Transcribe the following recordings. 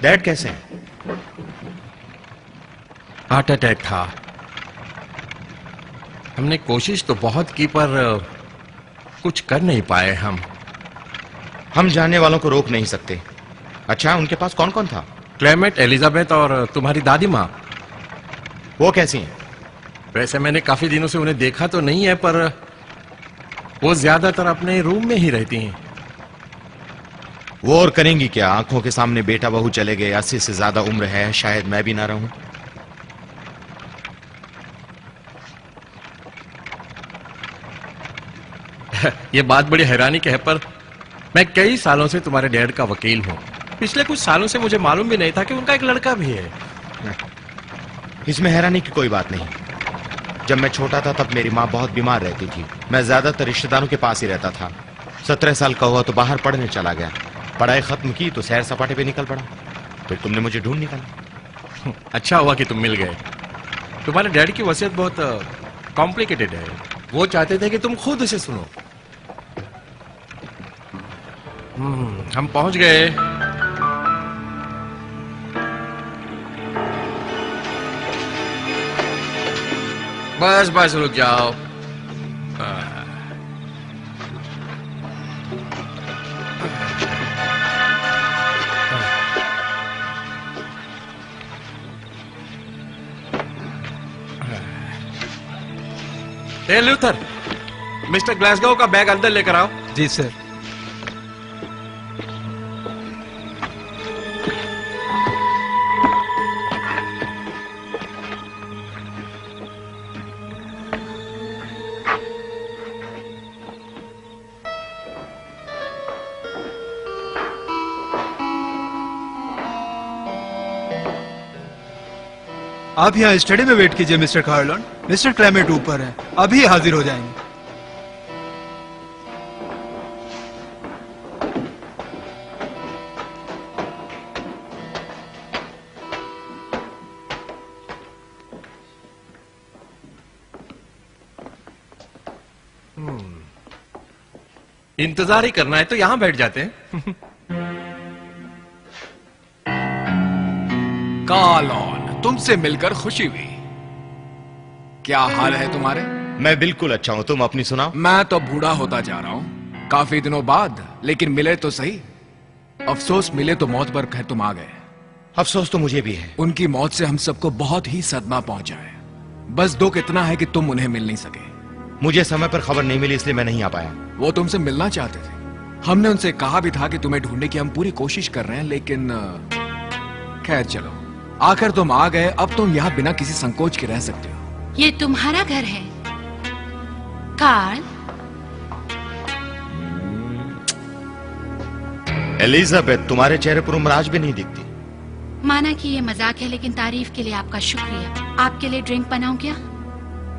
Dad कैसे हैं? Heart attack था। हमने कोशिश तो बहुत की पर कुछ कर नहीं पाए हम जानने वालों को रोक नहीं सकते। अच्छा, उनके पास कौन कौन था? क्लेमेट, एलिजाबेथ और तुम्हारी दादी माँ। वो कैसी हैं? वैसे मैंने काफी दिनों से उन्हें देखा तो नहीं है, पर वो ज्यादातर अपने रूम में ही रहती हैं। वो और करेंगी क्या? आंखों के सामने बेटा बहू चले गए, 80 से ज्यादा उम्र है, शायद मैं भी ना रहूं। ये बात बड़ी हैरानी की है, पर मैं कई सालों से तुम्हारे डैड का वकील हूं। पिछले कुछ सालों से मुझे मालूम भी नहीं था कि उनका एक लड़का भी है। इसमें हैरानी की कोई बात नहीं। जब मैं छोटा था तब मेरी माँ बहुत बीमार रहती थी। मैं ज्यादातर रिश्तेदारों के पास ही रहता था। 17 साल का हुआ तो बाहर पढ़ने चला गया। पढ़ाई खत्म की तो सैर सपाटे पे निकल पड़ा। फिर तुमने मुझे ढूंढ निकाला। अच्छा हुआ कि तुम मिल गए। तुम्हारे डैड की वसीयत बहुत कॉम्प्लिकेटेड है। वो चाहते थे कि तुम खुद उसे सुनो। हम पहुंच गए। बस बस रुक जाओ। ए लूथर, मिस्टर ग्लासगो का बैग अंदर लेकर आओ। जी सर। आप यहाँ स्टडी में वेट कीजिए मिस्टर कार्लन। मिस्टर क्लेमेट ऊपर है, अभी हाजिर हो जाएंगे। इंतजार ही करना है तो यहां बैठ जाते हैं। कार्लन, तुमसे मिलकर खुशी हुई। क्या हाल है तुम्हारे? मैं बिल्कुल अच्छा हूं, तुम अपनी सुनाओ। मैं तो बूढ़ा होता जा रहा हूं, काफी दिनों बाद, लेकिन मिले तो सही। अफसोस मिले तो मौत पर, खैर तुम आ गए। अफसोस तो मुझे भी है। उनकी मौत से हम सबको बहुत ही सदमा पहुंचा है। बस दुख इतना है कि तुम उन्हें मिल नहीं सके। मुझे समय पर खबर नहीं मिली, इसलिए मैं नहीं आ पाया। वो तुमसे मिलना चाहते थे। हमने उनसे कहा भी था कि तुम्हें ढूंढने की हम पूरी कोशिश कर रहे हैं, लेकिन खैर चलो, आखिर तुम आ गए। अब तुम यहाँ बिना किसी संकोच के रह सकते हो। ये तुम्हारा घर है कार्ल। एलिजाबेथ, तुम्हारे चेहरे पर उम्र आज भी नहीं दिखती। माना कि ये मजाक है, लेकिन तारीफ के लिए आपका शुक्रिया। आपके लिए ड्रिंक बनाऊं क्या?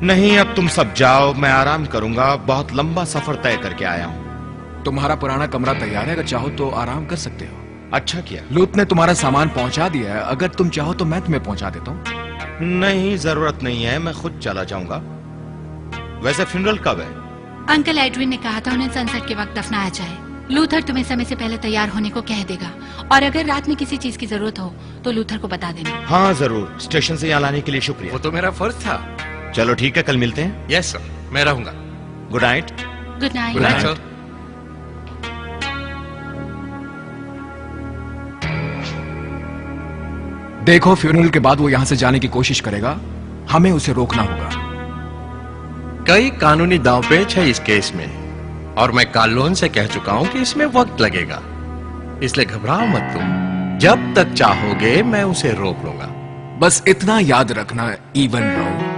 नहीं, अब तुम सब जाओ, मैं आराम करूंगा। बहुत लंबा सफर तय करके आया हूँ। तुम्हारा पुराना कमरा तैयार है, अगर चाहो तो आराम कर सकते हो। अच्छा किया। लूत ने तुम्हारा सामान पहुंचा दिया है, अगर तुम चाहो तो मैं तुम्हें पहुंचा देता हूँ। नहीं, जरूरत नहीं है, मैं खुद चला जाऊंगा। वैसे फ्यूनरल कब है? अंकल एडविन ने कहा था उन्हें सनसेट के वक्त दफनाया जाए। लूथर तुम्हें समय से पहले तैयार होने को कह देगा, और अगर रात में किसी चीज की जरूरत हो तो लूथर को बता देना। हाँ जरूर। स्टेशन से यहाँ लाने के लिए शुक्रिया। वो तो मेरा फर्ज था। चलो ठीक है, कल मिलते हैं। यस सर, मैं रहूंगा। Good night. Good night. Good night sir. देखो, फ्यूनरल के बाद वो यहां से जाने की कोशिश करेगा, हमें उसे रोकना होगा। कई कानूनी दांवपेच है इस केस में, और मैं कार्लोन से कह चुका हूं कि इसमें वक्त लगेगा, इसलिए घबराओ मत तुम। जब तक चाहोगे मैं उसे रोक लूंगा। बस इतना याद रखना, इवन रहो।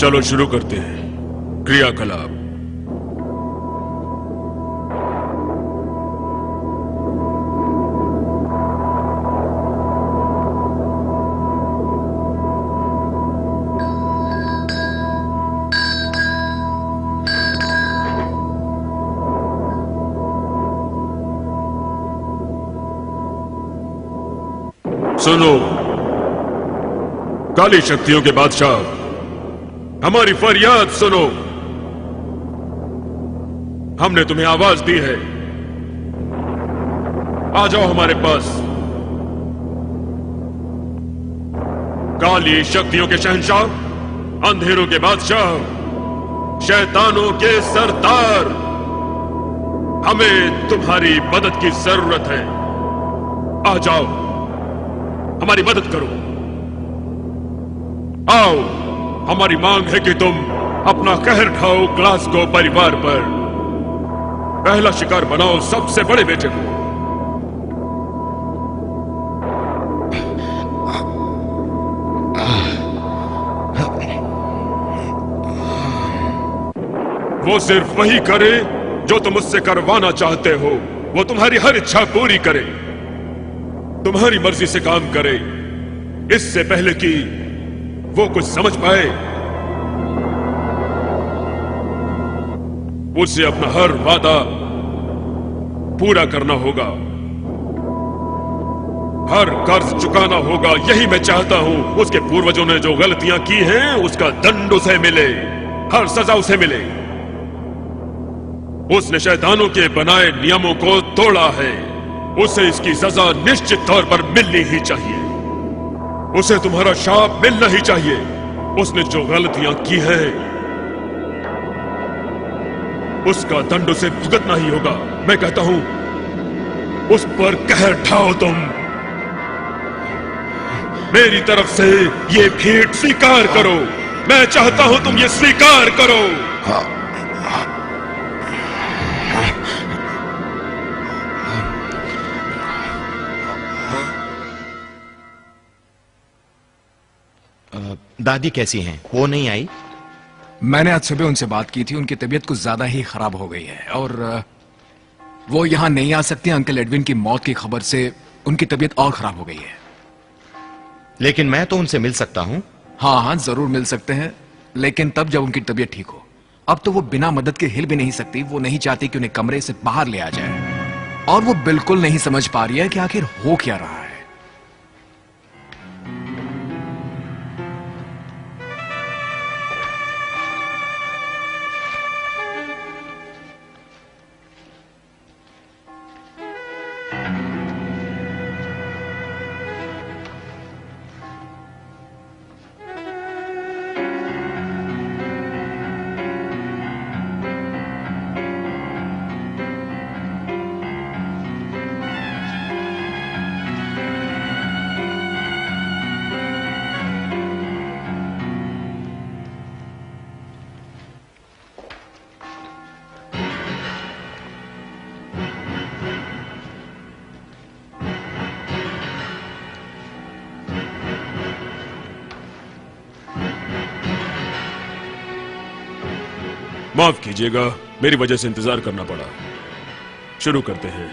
चलो शुरू करते हैं क्रियाकलाप। सुनो काली शक्तियों के बादशाह, हमारी फरियाद सुनो। हमने तुम्हें आवाज दी है, आ जाओ हमारे पास। काली शक्तियों के शहंशाह, अंधेरों के बादशाह, शैतानों के सरदार, हमें तुम्हारी मदद की जरूरत है। आ जाओ, हमारी मदद करो। आओ, हमारी मांग है कि तुम अपना कहर ढाओ ग्लासगो परिवार पर। पहला शिकार बनाओ सबसे बड़े बेटे को। वो सिर्फ वही करे जो तुम उससे करवाना चाहते हो। वो तुम्हारी हर इच्छा पूरी करे, तुम्हारी मर्जी से काम करे, इससे पहले कि वो कुछ समझ पाए। उसे अपना हर वादा पूरा करना होगा, हर कर्ज चुकाना होगा। यही मैं चाहता हूं। उसके पूर्वजों ने जो गलतियां की हैं, उसका दंड उसे मिले, हर सजा उसे मिले। उसने शैतानों के बनाए नियमों को तोड़ा है, उसे इसकी सजा निश्चित तौर पर मिलनी ही चाहिए। उसे तुम्हारा शाप मिलना ही चाहिए। उसने जो गलतियां की हैं, उसका दंड उसे भुगतना ही होगा। मैं कहता हूं, उस पर कहर ढाओ तुम। मेरी तरफ से ये भेंट स्वीकार करो। मैं चाहता हूं तुम ये स्वीकार करो। दादी कैसी हैं? वो नहीं आई? मैंने आज सुबह उनसे बात की थी। उनकी तबीयत कुछ ज्यादा ही खराब हो गई है और वो यहां नहीं आ सकती। अंकल एडविन की मौत की खबर से उनकी तबीयत और खराब हो गई है। लेकिन मैं तो उनसे मिल सकता हूं। हाँ हाँ, जरूर मिल सकते हैं, लेकिन तब जब उनकी तबीयत ठीक हो। अब तो वो बिना मदद के हिल भी नहीं सकती। वो नहीं चाहती कि उन्हें कमरे से बाहर ले आ जाए, और वो बिल्कुल नहीं समझ पा रही है कि आखिर हो क्या रहा है। माफ कीजिएगा, मेरी वजह से इंतजार करना पड़ा। शुरू करते हैं।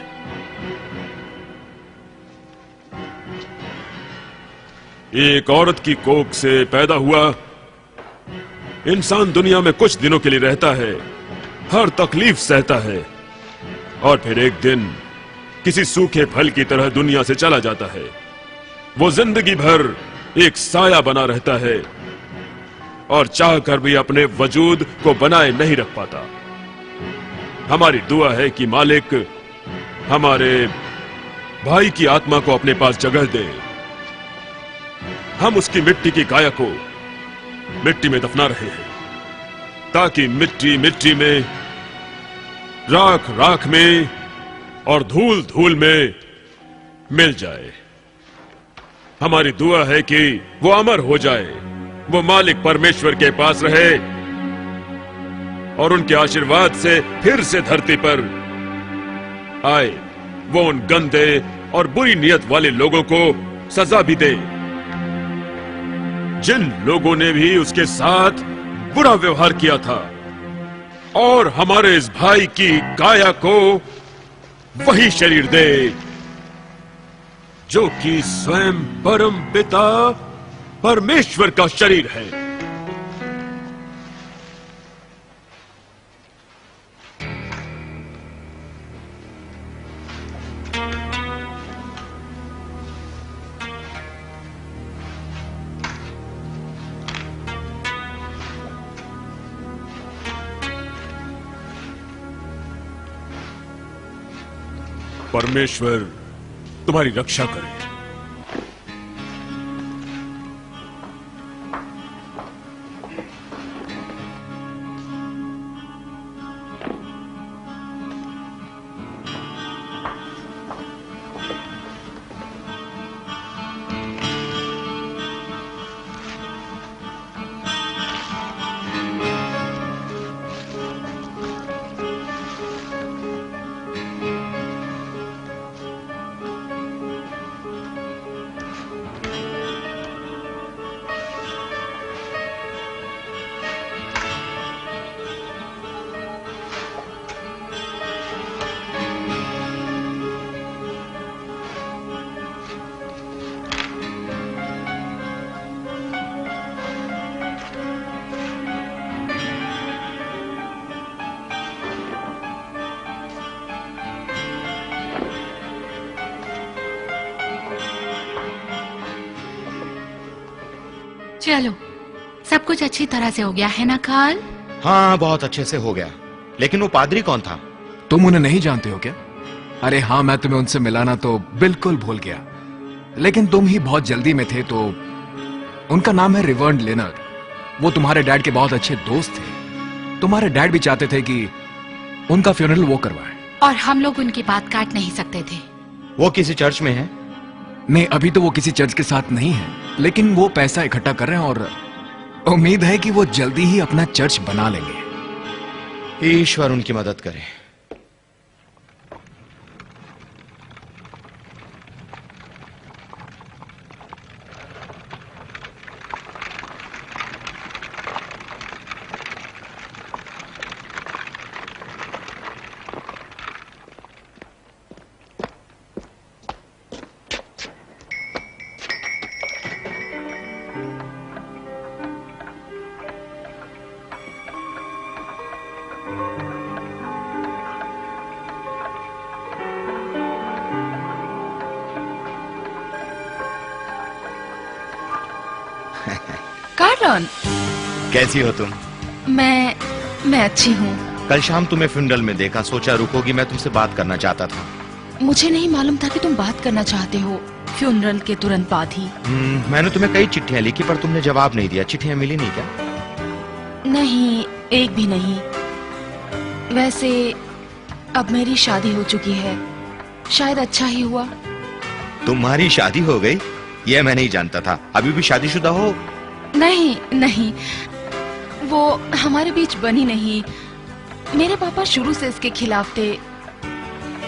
एक औरत की कोख से पैदा हुआ इंसान दुनिया में कुछ दिनों के लिए रहता है, हर तकलीफ सहता है, और फिर एक दिन किसी सूखे फल की तरह दुनिया से चला जाता है। वो जिंदगी भर एक साया बना रहता है और चाहकर भी अपने वजूद को बनाए नहीं रख पाता। हमारी दुआ है कि मालिक हमारे भाई की आत्मा को अपने पास जगह दे। हम उसकी मिट्टी की काया को मिट्टी में दफना रहे हैं, ताकि मिट्टी मिट्टी में, राख राख में और धूल धूल में मिल जाए। हमारी दुआ है कि वो अमर हो जाए, वो मालिक परमेश्वर के पास रहे और उनके आशीर्वाद से फिर से धरती पर आए। वो उन गंदे और बुरी नियत वाले लोगों को सजा भी दे जिन लोगों ने भी उसके साथ बुरा व्यवहार किया था और हमारे इस भाई की काया को वही शरीर दे जो कि स्वयं परम पिता परमेश्वर का शरीर है। परमेश्वर तुम्हारी रक्षा करे। चलो, सब कुछ अच्छी तरह से हो गया है ना कार्ल? हाँ, बहुत अच्छे से हो गया। लेकिन वो पादरी कौन था? तुम उन्हें नहीं जानते हो क्या? अरे हाँ, मैं तुम्हें उनसे मिलाना तो बिल्कुल भूल गया, लेकिन तुम ही बहुत जल्दी में थे। तो उनका नाम है रिवर्न लेनर्ड। वो तुम्हारे डैड के बहुत अच्छे दोस्त थे। तुम्हारे डैड भी चाहते थे कि उनका फ्यूनरल वो करवाए, और हम लोग उनकी बात काट नहीं सकते थे। वो किसी चर्च में है? नहीं, अभी तो वो किसी चर्च के साथ नहीं है, लेकिन वो पैसा इकट्ठा कर रहे हैं और उम्मीद है कि वो जल्दी ही अपना चर्च बना लेंगे। ईश्वर उनकी मदद करे। कार्लन, कैसी हो तुम? मैं अच्छी हूँ। कल शाम तुम्हें फ्यूनरल में देखा, सोचा रुकोगी, मैं तुमसे बात करना चाहता था। मुझे नहीं मालूम था कि तुम बात करना चाहते हो फ्यूनरल के तुरंत बाद ही। मैंने तुम्हें कई चिट्ठियां लिखी पर तुमने जवाब नहीं दिया। चिट्ठियां मिली नहीं क्या? नहीं, एक भी नहीं। वैसे अब मेरी शादी हो चुकी है, शायद अच्छा ही हुआ। तुम्हारी शादी हो गई? यह मैं नहीं जानता था। अभी भी शादीशुदा हो? नहीं नहीं, वो हमारे बीच बनी नहीं। मेरे पापा शुरू से इसके खिलाफ थे,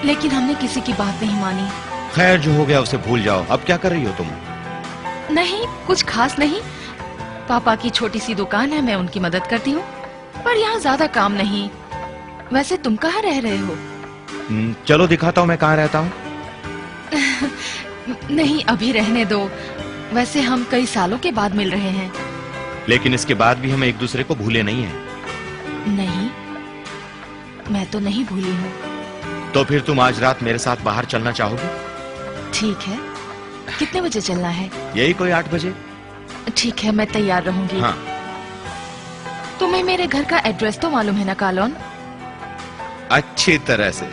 लेकिन हमने किसी की बात नहीं मानी। खैर, जो हो गया उसे भूल जाओ। अब क्या कर रही हो तुम? नहीं, कुछ खास नहीं। पापा की छोटी सी दुकान है, मैं उनकी मदद करती हूँ, पर यहाँ ज्यादा काम नहीं। वैसे तुम कहाँ रह रहे हो? चलो दिखाता हूँ मैं कहाँ रहता हूँ। नहीं, अभी रहने दो। वैसे हम कई सालों के बाद मिल रहे हैं। लेकिन इसके बाद भी हम एक दूसरे को भूले नहीं हैं। नहीं, मैं तो नहीं भूली हूँ। तो फिर तुम आज रात मेरे साथ बाहर चलना चाहोगी? ठीक है। कितने बजे चलना है? यही कोई 8 बजे। ठीक है, मैं तैयार रहूंगी। हाँ। तुम्हें मेरे घर का एड्रेस तो मालूम है ना कार्लन? अच्छी तरह से।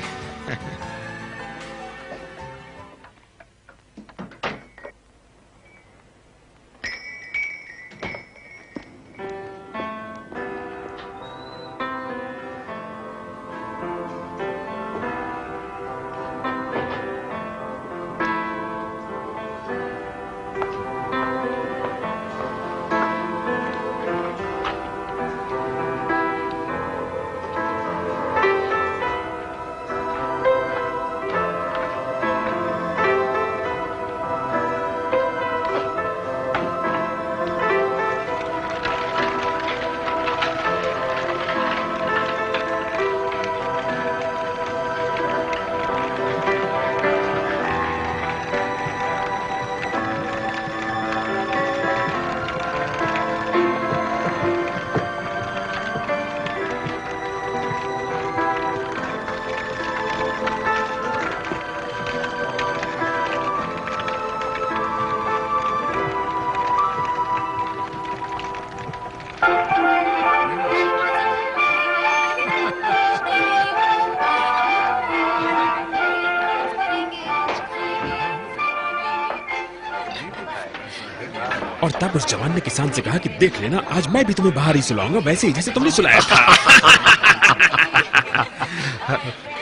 और तब उस जवान ने किसान से कहा कि देख लेना, आज मैं भी तुम्हें बाहर ही सुलाऊंगा, वैसे ही जैसे तुमने सुलाया था।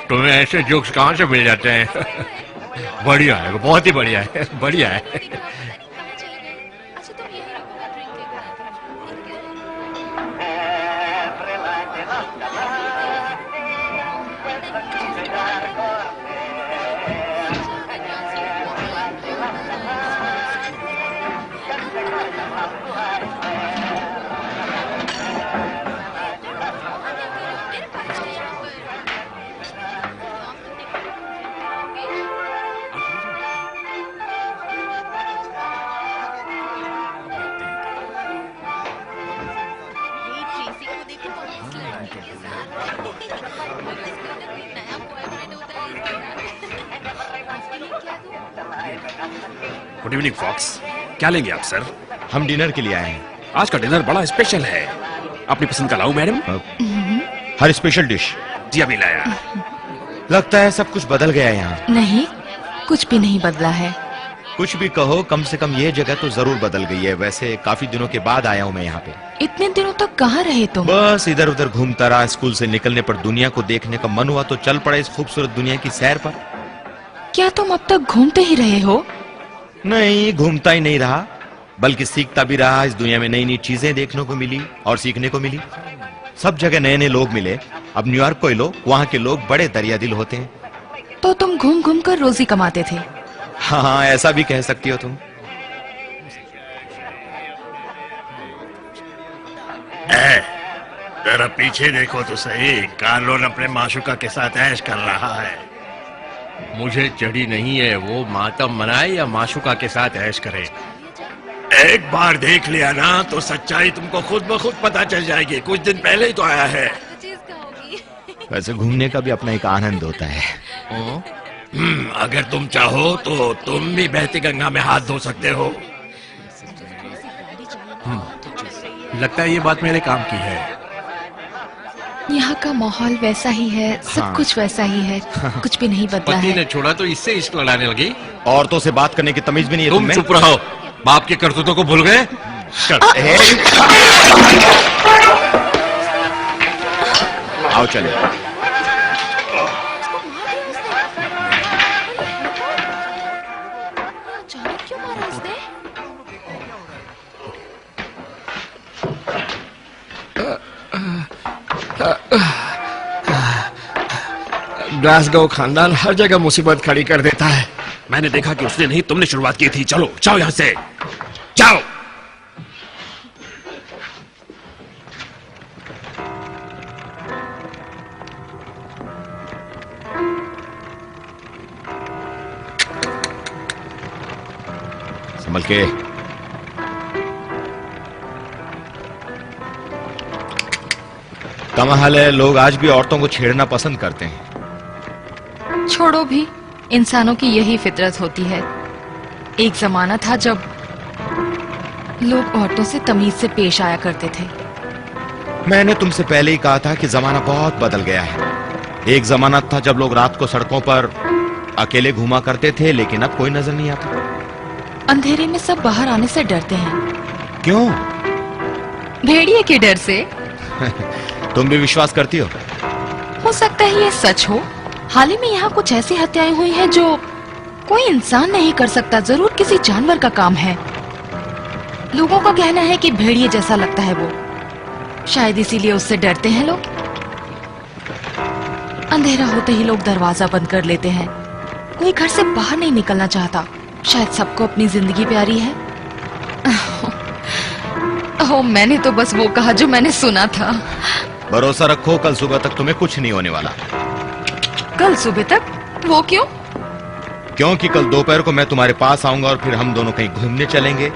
तुम्हें ऐसे जोक्स कहाँ से मिल जाते हैं? बढ़िया है, बहुत ही बढ़िया है, बढ़िया है। अच्छा तुम यही रखो, मैं ड्रिंक लेकर आती गुड इवनिंग फॉक्स, क्या लेंगे आप सर? हम डिनर के लिए आए हैं। आज का डिनर बड़ा स्पेशल है, अपनी पसंद का लाऊं मैडम? हर स्पेशल डिश। जी अभी लाया। लगता है सब कुछ बदल गया है यहाँ। नहीं, कुछ भी नहीं बदला है। कुछ भी कहो, कम से कम ये जगह तो जरूर बदल गई है। वैसे काफी दिनों के बाद आया हूँ मैं यहाँ पे। इतने दिनों तक कहाँ रहे तुम? बस इधर उधर घूमता रहा। स्कूल से निकलने पर दुनिया को देखने का मन हुआ तो चल पड़े इस खूबसूरत दुनिया की सैर पर। क्या तुम अब तक घूमते ही रहे हो? नहीं, घूमता ही नहीं रहा, बल्कि सीखता भी रहा। इस दुनिया में नई नई चीजें देखने को मिली और सीखने को मिली। सब जगह नए नए लोग मिले। अब न्यूयॉर्क को ही लो, वहाँ के लोग बड़े दरिया दिल होते हैं। तो तुम घूम घूम कर रोजी कमाते थे? हाँ, ऐसा भी कह सकती हो तुम। जरा पीछे देखो तो सही, कार्लोन अपने माशुका के साथ ऐश कर रहा है। मुझे चढ़ी नहीं है वो मातम मनाए या माशुका के साथ ऐश करे। एक बार देख लिया ना तो सच्चाई तुमको खुद ब खुद पता चल जाएगी। कुछ दिन पहले ही तो आया है। वैसे घूमने का भी अपना एक आनंद होता है। अगर तुम चाहो तो तुम भी बहती गंगा में हाथ धो सकते हो। लगता है ये बात मेरे काम की है। यहाँ का माहौल वैसा ही है, सब हाँ। कुछ वैसा ही है, कुछ भी नहीं बदला पति है। ने छोड़ा तो इससे इश्क लड़ाने लगी। औरतों से बात करने की तमीज भी नहीं है तुम तुम्हें। चुप रहो, बाप के करतूतों को भूल गए। आओ चले। अचानक क्यों मारा उसने? ग्लासगो खानदान हर जगह मुसीबत खड़ी कर देता है। मैंने देखा कि उसने नहीं, तुमने शुरुआत की थी। चलो जाओ यहाँ से, जाओ। संभल के। कमाल है, लोग आज भी औरतों को छेड़ना पसंद करते हैं। छोड़ो भी, इंसानों की यही फितरत होती है। एक जमाना था जब लोग औरतों से तमीज से पेश आया करते थे। मैंने तुमसे पहले ही कहा था कि जमाना बहुत बदल गया है। एक जमाना था जब लोग रात को सड़कों पर अकेले घूमा करते थे, लेकिन अब कोई नजर नहीं आता। अंधेरे में सब बाहर आने से डरते हैं। क्यों? भेड़िए के डर से। तुम भी विश्वास करती हो? हो सकता है ये सच हो। हाल ही में यहाँ कुछ ऐसी हत्याएं हुई हैं जो कोई इंसान नहीं कर सकता, जरूर किसी जानवर का काम है। लोगों का कहना है कि भेड़िए जैसा लगता है वो, शायद इसीलिए उससे डरते हैं लोग। अंधेरा होते ही लोग दरवाजा बंद कर लेते हैं। कोई घर से बाहर नहीं निकलना चाहता, शायद सबको अपनी जिंदगी प्यारी है। ओह, मैंने तो बस वो कहा जो मैंने सुना था। भरोसा रखो, कल सुबह तक तुम्हें कुछ नहीं होने वाला। कल सुबह तक? वो क्यों? क्योंकि कल दोपहर को मैं तुम्हारे पास आऊंगा और फिर हम दोनों कहीं घूमने चलेंगे।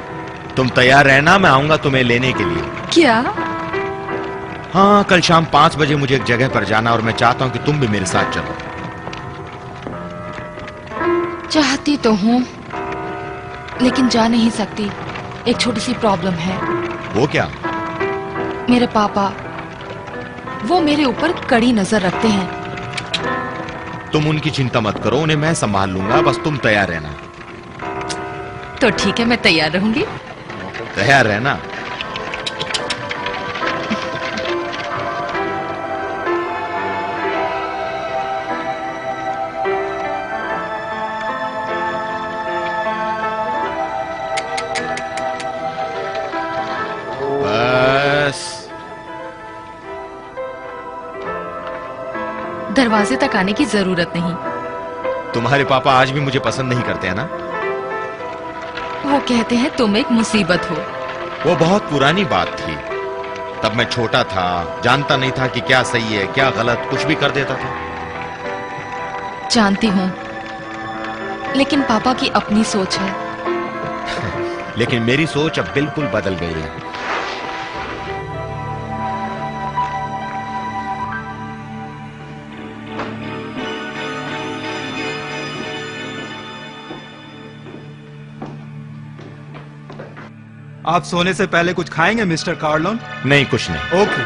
तुम तैयार रहना, मैं आऊंगा तुम्हें लेने के लिए। क्या? हाँ, कल शाम 5 बजे मुझे एक जगह पर जाना और मैं चाहता हूँ कि तुम भी मेरे साथ चलो। चाहती तो हूँ, लेकिन जा नहीं सकती। एक छोटी सी प्रॉब्लम है। वो क्या? मेरे पापा, वो मेरे ऊपर कड़ी नजर रखते हैं। तुम उनकी चिंता मत करो, उन्हें मैं संभाल लूंगा, बस तुम तैयार रहना। तो ठीक है, मैं तैयार रहूंगी। तैयार रहना। बस दरवाजे तक आने की जरूरत नहीं। तुम्हारे पापा आज भी मुझे पसंद नहीं करते हैं ना? वो कहते हैं तुम एक मुसीबत हो। वो बहुत पुरानी बात थी। तब मैं छोटा था, जानता नहीं था कि क्या सही है क्या गलत, कुछ भी कर देता था। जानती हूँ, लेकिन पापा की अपनी सोच है। लेकिन मेरी सोच अब बिल्कुल बदल गई है। आप सोने से पहले कुछ खाएंगे मिस्टर कार्लोन? नहीं, कुछ नहीं। ओके।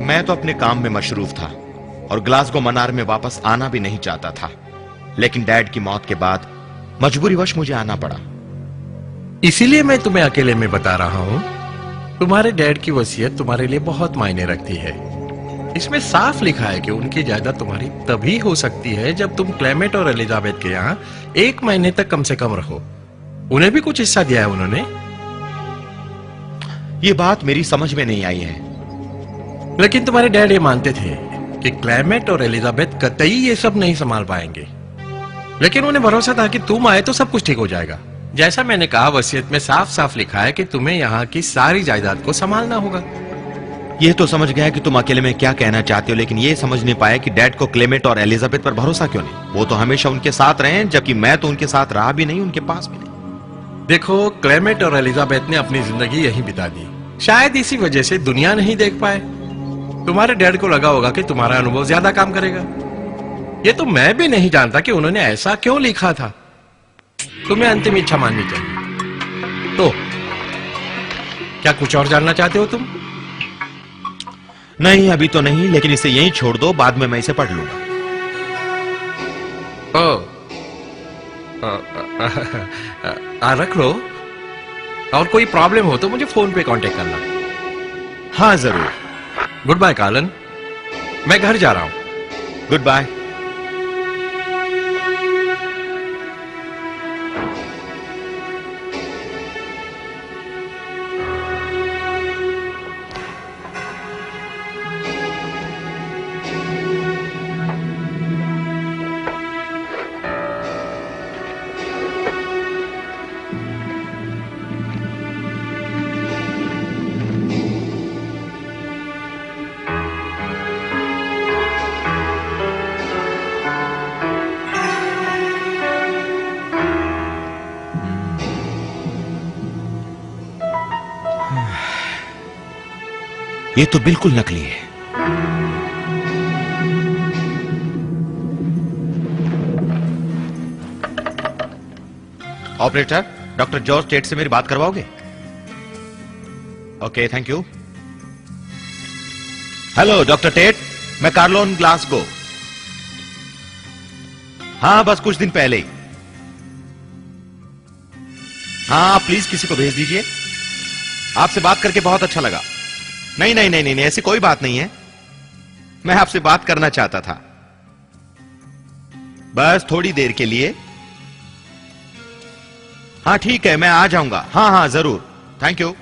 मैं तो अपने काम में मशरूफ था और ग्लासगो मनार में वापस आना भी नहीं चाहता था, लेकिन डैड की मौत के बाद मजबूरीवश मुझे आना पड़ा। इसीलिए मैं तुम्हें अकेले में बता रहा हूं। तुम्हारे डैड की वसीयत तुम्हारे लिए बहुत मायने रखती है। इसमें साफ लिखा है कि उनकी जायदाद तुम्हारी तभी हो सकती है जब तुम क्लेमेट और एलिजाबेथ के यहाँ 1 महीने तक कम से कम रहो। उन्हें भी कुछ हिस्सा दिया है उन्होंने। ये बात मेरी समझ में नहीं आई है। लेकिन तुम्हारे डैड ये मानते थे कि क्लेमेट और एलिजाबेथ कतई ये सब नहीं संभाल पाएंगे, लेकिन उन्हें भरोसा था कि तुम आए तो सब कुछ ठीक हो जाएगा। जैसा मैंने कहा, वसीयत में साफ साफ लिखा है कि तुम्हें यहाँ की सारी जायदाद को संभालना होगा। ये तो समझ गया कि तुम अकेले में क्या कहना चाहते हो, लेकिन ये समझ नहीं पाया कि डैड को क्लेमेट और एलिजाबेथ पर भरोसा क्यों नहीं। वो तो हमेशा उनके साथ रहे, जबकि मैं तो उनके साथ रहा भी नहीं, उनके पास भी नहीं। देखो, क्लेमेट और एलिजाबेथ ने अपनी जिंदगी यहीं बिता दी। शायद इसी वजह से दुनिया नहीं देख पाए। तुम्हारे डैड को लगा होगा कि तुम्हारा अनुभव ज्यादा काम करेगा। ये तो मैं भी नहीं जानता कि उन्होंने ऐसा क्यों लिखा था। तुम्हें अंतिम इच्छा माननी चाहिए। तो क्या कुछ और जानना चाहते हो तुम? नहीं, अभी तो नहीं, लेकिन इसे यहीं छोड़ दो, बाद में मैं इसे पढ़ लूंगा। रख लो। और कोई प्रॉब्लम हो तो मुझे फोन पे कांटेक्ट करना। हाँ जरूर। गुड बाय कार्लन, मैं घर जा रहा हूं। Goodbye. ये तो बिल्कुल नकली है। ऑपरेटर, डॉक्टर जॉर्ज टेट से मेरी बात करवाओगे? Okay, thank you. Hello doctor Tate, मैं कार्लोन ग्लासगो। हाँ, बस कुछ दिन पहले ही। हाँ, प्लीज किसी को भेज दीजिए। आपसे बात करके बहुत अच्छा लगा। नहीं नहीं नहीं नहीं, ऐसी कोई बात नहीं है। मैं आपसे बात करना चाहता था, बस थोड़ी देर के लिए। हाँ ठीक है, मैं आ जाऊंगा। हाँ हाँ जरूर, थैंक यू।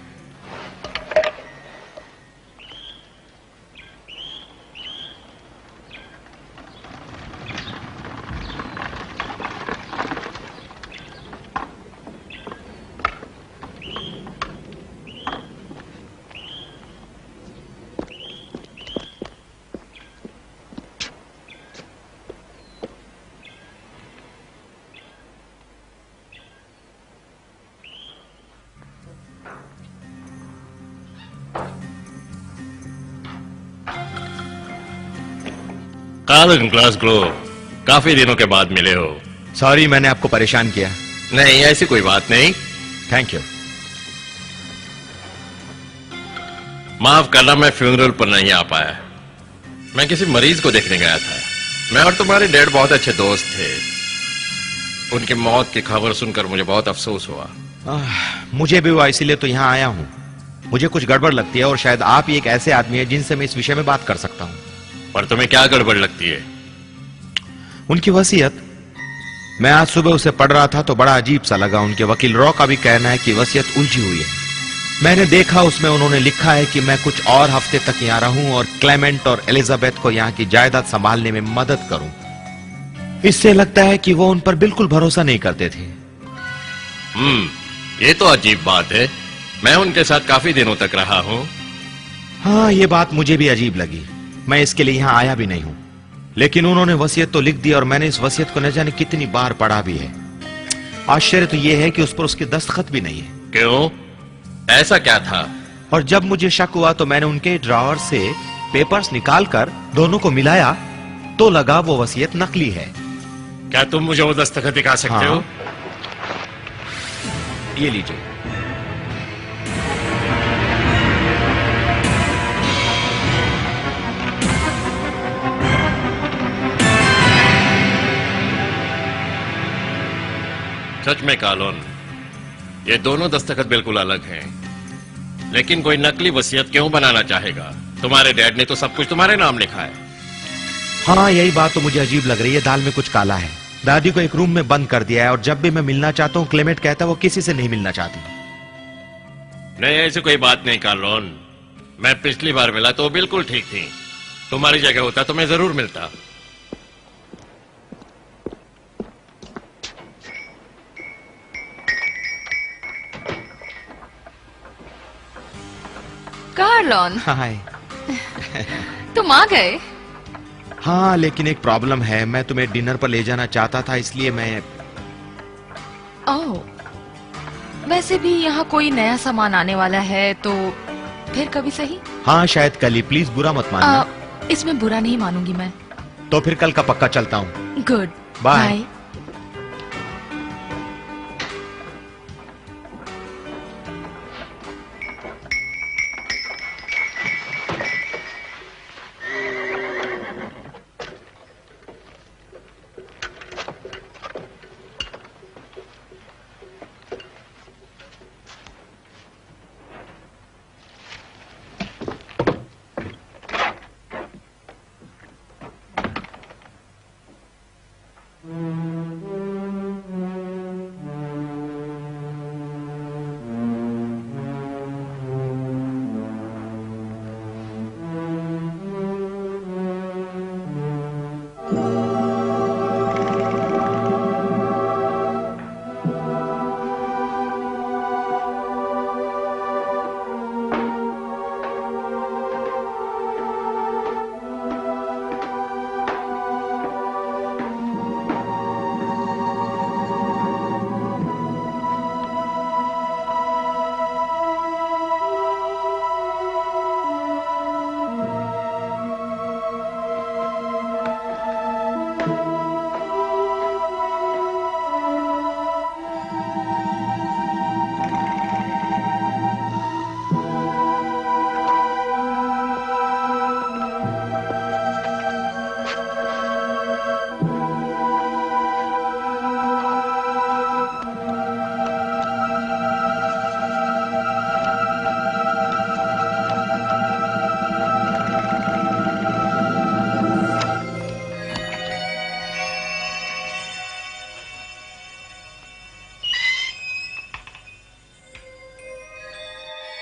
कार्लन ग्लासगो, काफी दिनों के बाद मिले हो। सॉरी, मैंने आपको परेशान किया। नहीं, ऐसी कोई बात नहीं। Thank you. माफ करना, मैं फ्यूनरल पर नहीं आ पाया। मैं किसी मरीज को देखने गया था। मैं और तुम्हारे डैड बहुत अच्छे दोस्त थे। उनकी मौत की खबर सुनकर मुझे बहुत अफसोस हुआ। मुझे भी हुआ, इसीलिए तो यहां आया हूं। मुझे कुछ गड़बड़ लगती है और शायद आप ही एक ऐसे आदमी हैं जिनसे मैं इस विषय में बात कर सकता हूं। पर तुम्हें क्या गड़बड़ लगती है? उनकी वसीयत। मैं आज सुबह उसे पढ़ रहा था तो बड़ा अजीब सा लगा। उनके वकील रॉ का भी कहना है कि वसीयत उलझी हुई है। मैंने देखा उसमें उन्होंने लिखा है कि मैं कुछ और हफ्ते तक यहां रहूं और क्लेमेंट और एलिजाबेथ को यहां की जायदाद संभालने में मदद करूं। इससे लगता है कि वो उन पर बिल्कुल भरोसा नहीं करते थे। ये तो अजीब बात है। मैं उनके साथ काफी दिनों तक रहा हूं। हाँ, ये बात मुझे भी अजीब लगी। मैं इसके लिए यहां आया भी नहीं हूं, लेकिन उन्होंने वसीयत तो लिख दी और मैंने इस वसीयत को न जाने कितनी बार पढ़ा भी है। आश्चर्य तो यह है कि उस पर उसके दस्तखत भी नहीं है। क्यों? ऐसा क्या था? और जब मुझे शक हुआ तो मैंने उनके ड्रॉवर से पेपर्स निकालकर दोनों को मिलाया तो लगा वो वसीयत नकली है। क्या तुम मुझे वो दस्तखत दिखा सकते हो? ये लीजिए। सच में कार्लोन, ये दोनों दस्तखत बिल्कुल अलग हैं। लेकिन कोई नकली वसीयत क्यों बनाना चाहेगा? तुम्हारे डैड ने तो सब कुछ तुम्हारे नाम लिखा है। हाँ, यही बात तो मुझे अजीब लग रही है। दाल में कुछ काला है। दादी को एक रूम में बंद कर दिया है और जब भी मैं मिलना चाहता हूँ क्लेमेंट कहता है वो किसी से नहीं मिलना चाहती। नहीं, ऐसी कोई बात नहीं कार्लोन। मैं पिछली बार मिला तो बिल्कुल ठीक थी। तुम्हारी जगह होता तो मैं जरूर मिलता। कार्लोन, हाय। तुम आ गए? हाँ, लेकिन एक प्रॉब्लम है। मैं तुम्हें डिनर पर ले जाना चाहता था, इसलिए मैं। ओह, वैसे भी यहाँ कोई नया सामान आने वाला है तो फिर कभी सही। हाँ, शायद कल ही। प्लीज बुरा मत मानना। इसमें बुरा नहीं मानूंगी मैं। तो फिर कल का पक्का चलता हूँ। Goodbye.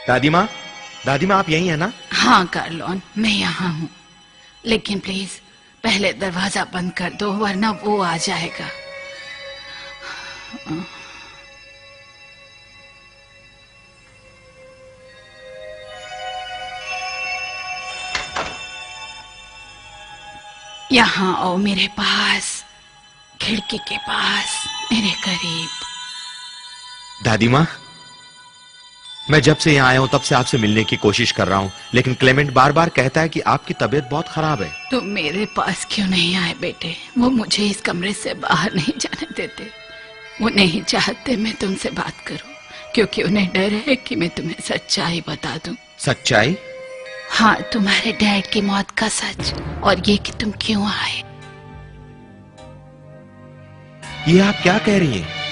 दादी माँ आप यही है ना? हाँ कार्लोन, मैं यहाँ हूँ, लेकिन प्लीज पहले दरवाजा बंद कर दो वरना वो आ जाएगा। यहाँ आओ मेरे पास, खिड़की के पास, मेरे करीब। दादी माँ, मैं जब से यहाँ आया हूँ तब से आपसे मिलने की कोशिश कर रहा हूँ, लेकिन क्लेमेंट बार बार कहता है कि आपकी तबीयत बहुत खराब है। तुम मेरे पास क्यों नहीं आए बेटे? वो मुझे इस कमरे से बाहर नहीं जाने देते। वो नहीं चाहते मैं तुमसे बात करूं, क्योंकि उन्हें डर है कि मैं तुम्हें सच्चाई बता दूं। सच्चाई? हाँ, तुम्हारे डैड की मौत का सच, और ये कि तुम क्यों आए। ये आप क्या कह रही हैं?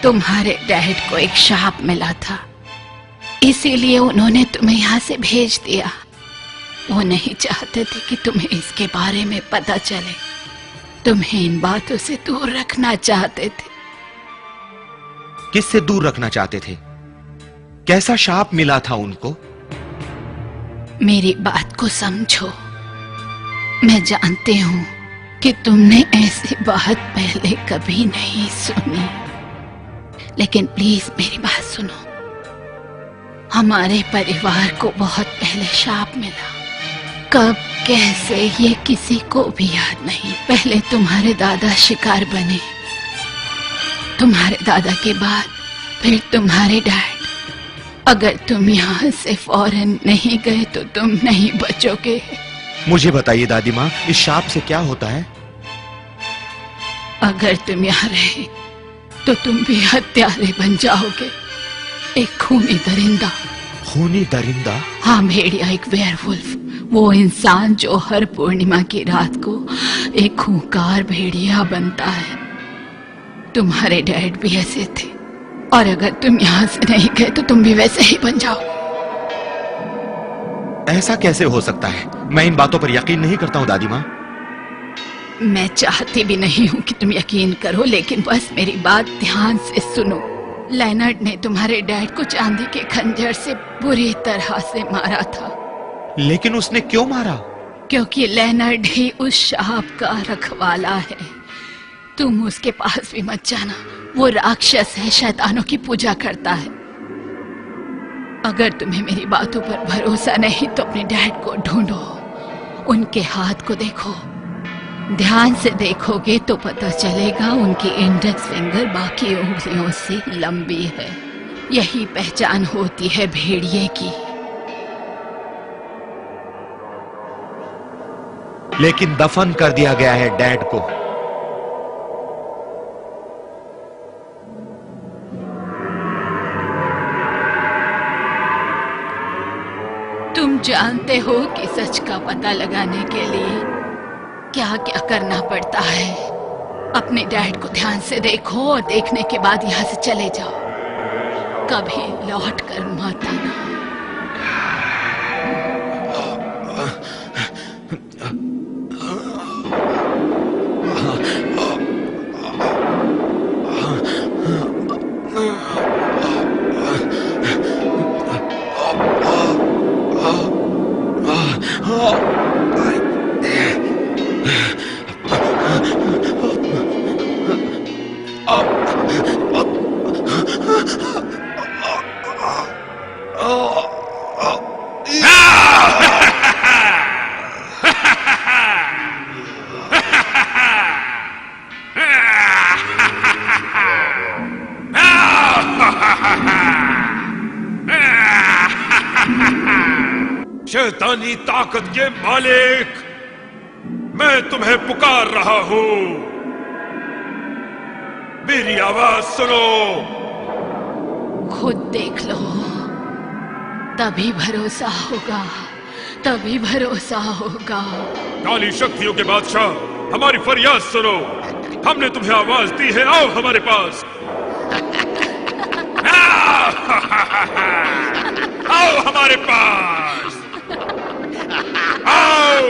तुम्हारे डैड को एक शाप मिला था, इसीलिए उन्होंने तुम्हें यहाँ से भेज दिया। वो नहीं चाहते थे कि तुम्हें इसके बारे में पता चले, तुम्हें इन बातों से दूर रखना चाहते थे। किससे दूर रखना चाहते थे? कैसा शाप मिला था उनको? मेरी बात को समझो। मैं जानती हूँ कि तुमने ऐसी बात पहले कभी नहीं सुनी, लेकिन प्लीज मेरी बात सुनो। हमारे परिवार को बहुत पहले शाप मिला। कब, कैसे, ये किसी को भी याद नहीं। पहले तुम्हारे दादा शिकार बने, तुम्हारे दादा के बाद फिर तुम्हारे डैड। अगर तुम यहाँ से फौरन नहीं गए तो तुम नहीं बचोगे। मुझे बताइए दादी माँ, इस शाप से क्या होता है? अगर तुम यहाँ रहे तो तुम भी हत्यारे बन जाओगे, एक खूनी दरिंदा। खूनी दरिंदा? हाँ भेड़िया, एक वेयरवुल्फ, वो इंसान जो हर पूर्णिमा की रात को एक खूंखार भेड़िया बनता है। तुम्हारे डैड भी ऐसे थे, और अगर तुम यहाँ से नहीं गए तो तुम भी वैसे ही बन जाओ। ऐसा कैसे हो सकता है? मैं इन बातों पर यकीन नहीं करता हूँ दादी माँ। मैं चाहती भी नहीं हूँ कि तुम यकीन करो, लेकिन बस मेरी बात ध्यान से सुनो। लेनर्ड ने तुम्हारे डैड को चांदी के खंजर से बुरी तरह से मारा था। लेकिन उसने क्यों मारा? क्योंकि लेनर्ड ही उस शाप का रखवाला है। तुम उसके पास भी मत जाना, वो राक्षस है, शैतानों की पूजा करता है। अगर तुम्हें मेरी बातों पर भरोसा नहीं तो अपने डैड को ढूंढो, उनके हाथ को देखो। ध्यान से देखोगे तो पता चलेगा उनकी इंडेक्स फिंगर बाकी उंगलियों से लंबी है। यही पहचान होती है भेड़िए की। लेकिन दफन कर दिया गया है डैड को। तुम जानते हो कि सच का पता लगाने के लिए क्या क्या करना पड़ता है। अपने डैड को ध्यान से देखो और देखने के बाद यहाँ से चले जाओ, कभी लौट कर मत आना। शैतानी ताकत के मालिक, मैं तुम्हें पुकार रहा हूं। मेरी आवाज सुनो। खुद देख लो, तभी भरोसा होगा, तभी भरोसा होगा। काली शक्तियों के बादशाह, हमारी फरियाद सुनो। हमने तुम्हें आवाज दी है, आओ हमारे पास। आओ हमारे पास, आओ।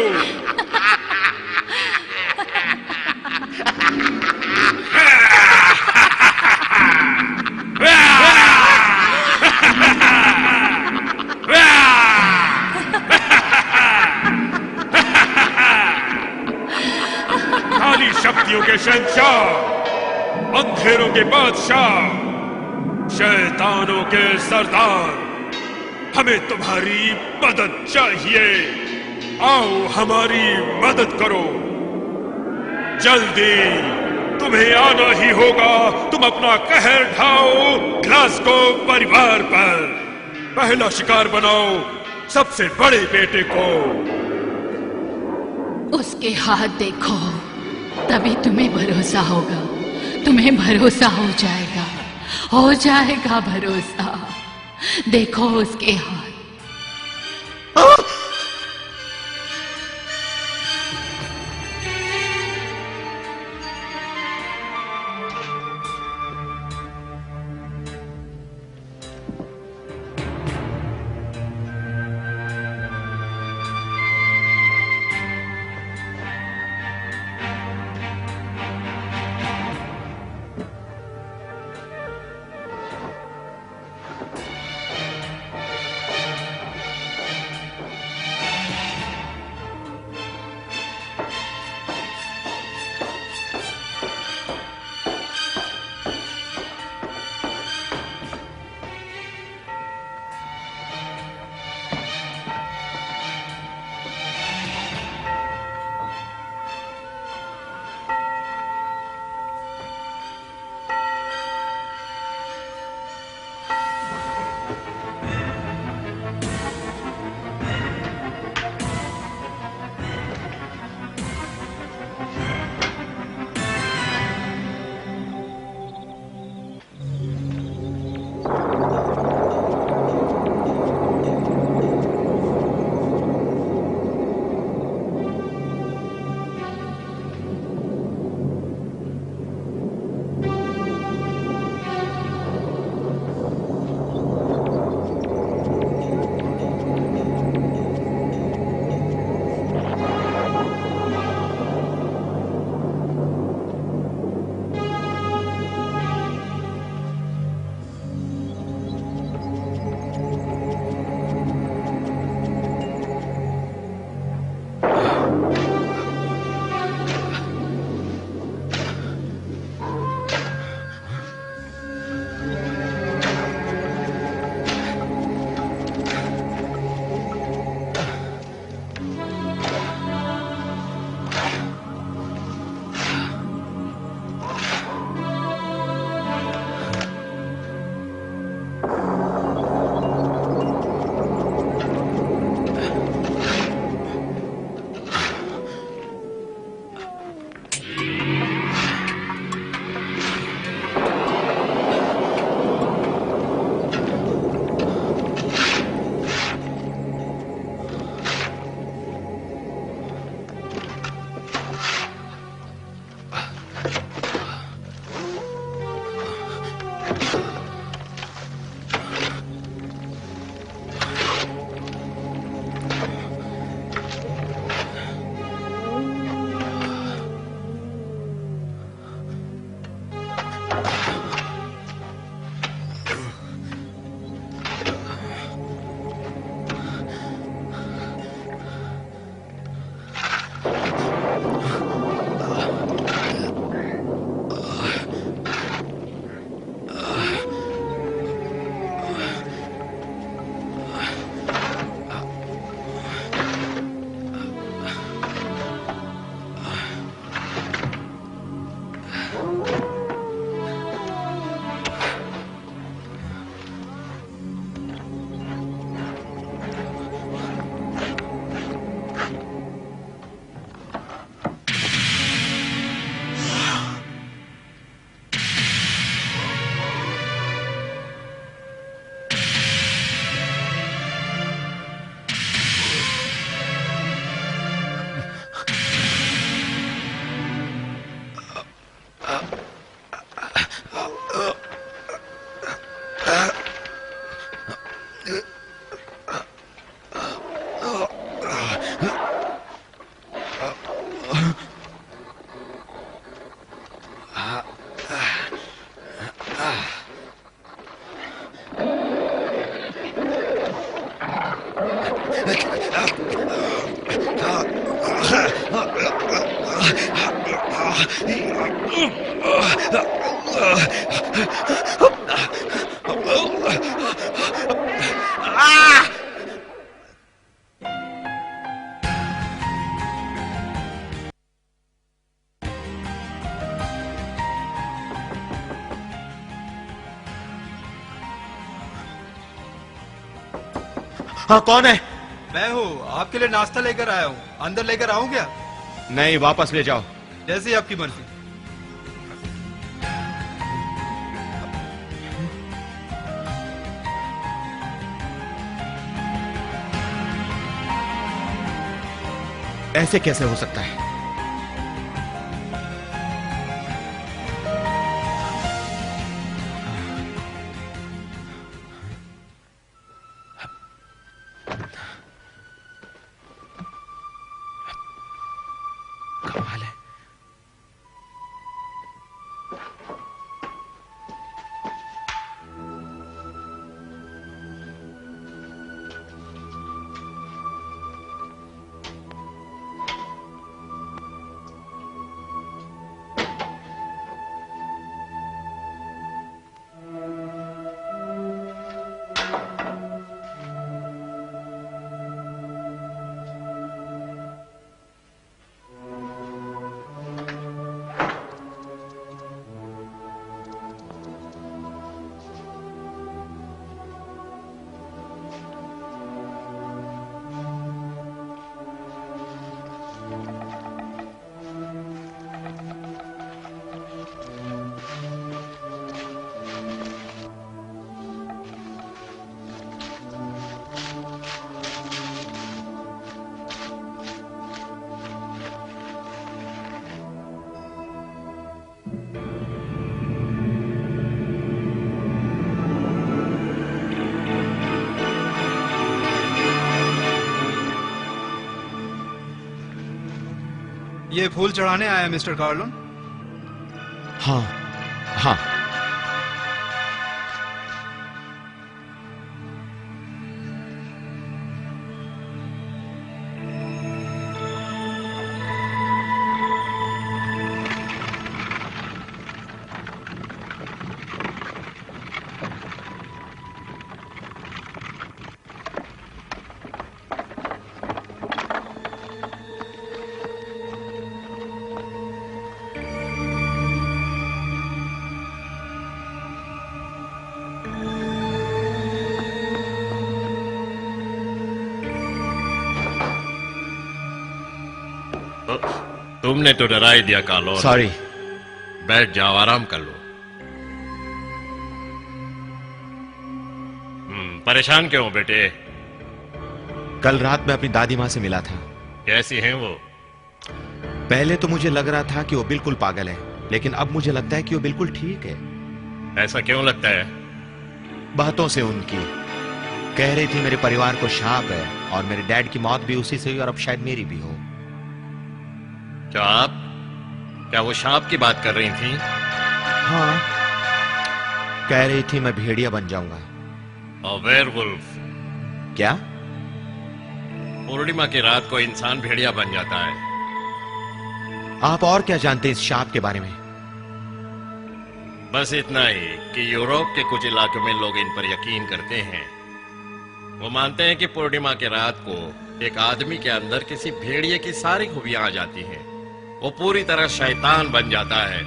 के शहंशाह, अंधेरों के बादशाह, शैतानों के सरदार, हमें तुम्हारी मदद चाहिए। आओ हमारी मदद करो, जल्दी तुम्हें आना ही होगा। तुम अपना कहर ढाओ ग्लासगो परिवार पर। पहला शिकार बनाओ सबसे बड़े बेटे को। उसके हाथ देखो, तभी तुम्हें भरोसा होगा। तुम्हें भरोसा हो जाएगा भरोसा। देखो उसके हाथ। हाँ, कौन है? मैं हूँ, आपके लिए नाश्ता लेकर आया हूँ। अंदर लेकर आऊँ क्या? नहीं, वापस ले जाओ। जैसी आपकी मर्जी। ऐसे कैसे हो सकता है? कमाल है। ये फूल चढ़ाने आया मिस्टर कार्लोन। हाँ, हाँ। तुमने तो डरा ही दिया कार्लोन। सॉरी। बैठ जाओ, आराम कर लो। परेशान क्यों बेटे? कल रात मैं अपनी दादी माँ से मिला था। कैसी हैं वो? पहले तो मुझे लग रहा था कि वो बिल्कुल पागल है, लेकिन अब मुझे लगता है कि वो बिल्कुल ठीक है। ऐसा क्यों लगता है? बातों से उनकी। कह रही थी मेरे परिवार को शाप है और मेरे डैड की मौत भी उसी से हुई और अब शायद मेरी भी हो। शाप? क्या वो शाप की बात कर रही थी? हाँ, कह रही थी मैं भेड़िया बन जाऊंगा। और वेयरवुल्फ? क्या? पूर्णिमा की रात को इंसान भेड़िया बन जाता है। आप और क्या जानते हैं इस शाप के बारे में? बस इतना ही कि यूरोप के कुछ इलाकों में लोग इन पर यकीन करते हैं। वो मानते हैं कि पूर्णिमा की रात को एक आदमी के अंदर किसी भेड़िए की सारी खूबियां आ जाती हैं। वो पूरी तरह शैतान बन जाता है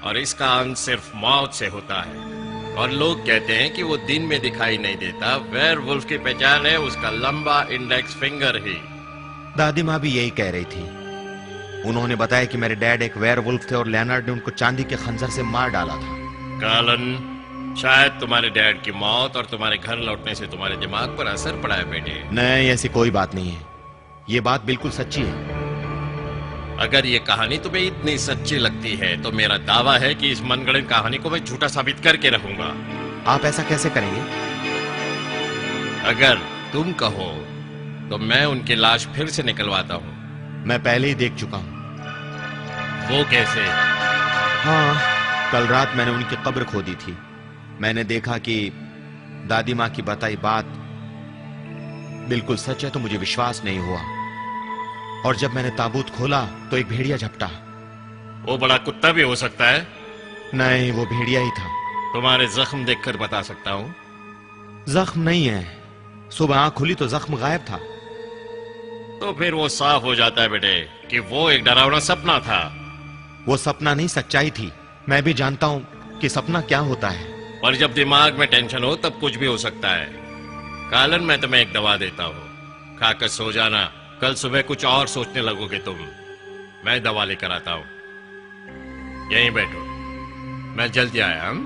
और इसका अंत सिर्फ मौत से होता है। और लोग कहते हैं कि वो दिन में दिखाई नहीं देता। वेयरवुल्फ की पहचान है उसका लंबा इंडेक्स फिंगर ही। दादी माँ भी यही कह रही थी। उन्होंने बताया कि मेरे डैड एक वेयरवुल्फ थे और लेनर्ड ने उनको चांदी के खंजर से मार डाला था। कार्लन, शायद तुम्हारे डैड की मौत और तुम्हारे घर लौटने से तुम्हारे दिमाग पर असर पड़ा है बेटे। नहीं, ऐसी कोई बात नहीं है। ये बात बिल्कुल सच्ची है। अगर ये कहानी तुम्हें इतनी सच्ची लगती है तो मेरा दावा है कि इस मनगढ़ंत कहानी को मैं झूठा साबित करके रहूंगा। आप ऐसा कैसे करेंगे? अगर तुम कहो तो मैं उनकी लाश फिर से निकलवाता हूँ। मैं पहले ही देख चुका हूँ। वो कैसे? हाँ, कल रात मैंने उनकी कब्र खोदी थी। मैंने देखा कि दादी माँ की बताई बात बिल्कुल सच है, तो मुझे विश्वास नहीं हुआ। और जब मैंने ताबूत खोला तो एक भेड़िया झपटा। वो बड़ा कुत्ता भी हो सकता है। नहीं, वो भेड़िया ही था। तुम्हारे जख्म देखकर बता सकता हूँ। जख्म नहीं है, सुबह आंख खुली तो जख्म गायब था। तो फिर वो साफ हो जाता है बेटे कि वो एक डरावना सपना था। वो सपना नहीं, सच्चाई थी। मैं भी जानता हूँ कि सपना क्या होता है। पर जब दिमाग में टेंशन हो तब कुछ भी हो सकता है। कालन, मैं तुम्हें एक दवा देता हूँ, खाकर सो जाना। कल सुबह कुछ और सोचने लगोगे तुम। मैं दवा लेकर आता हूँ, यहीं बैठो, मैं जल्दी आया। हम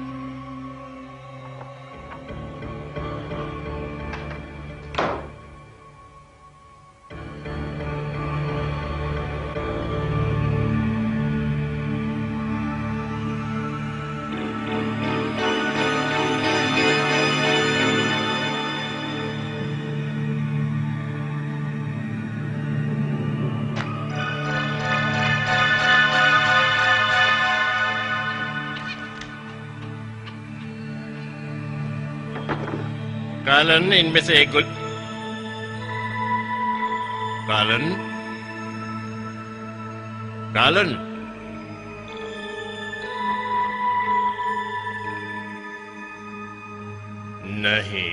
कालन, इनमें से एक कालन, कालन, नहीं।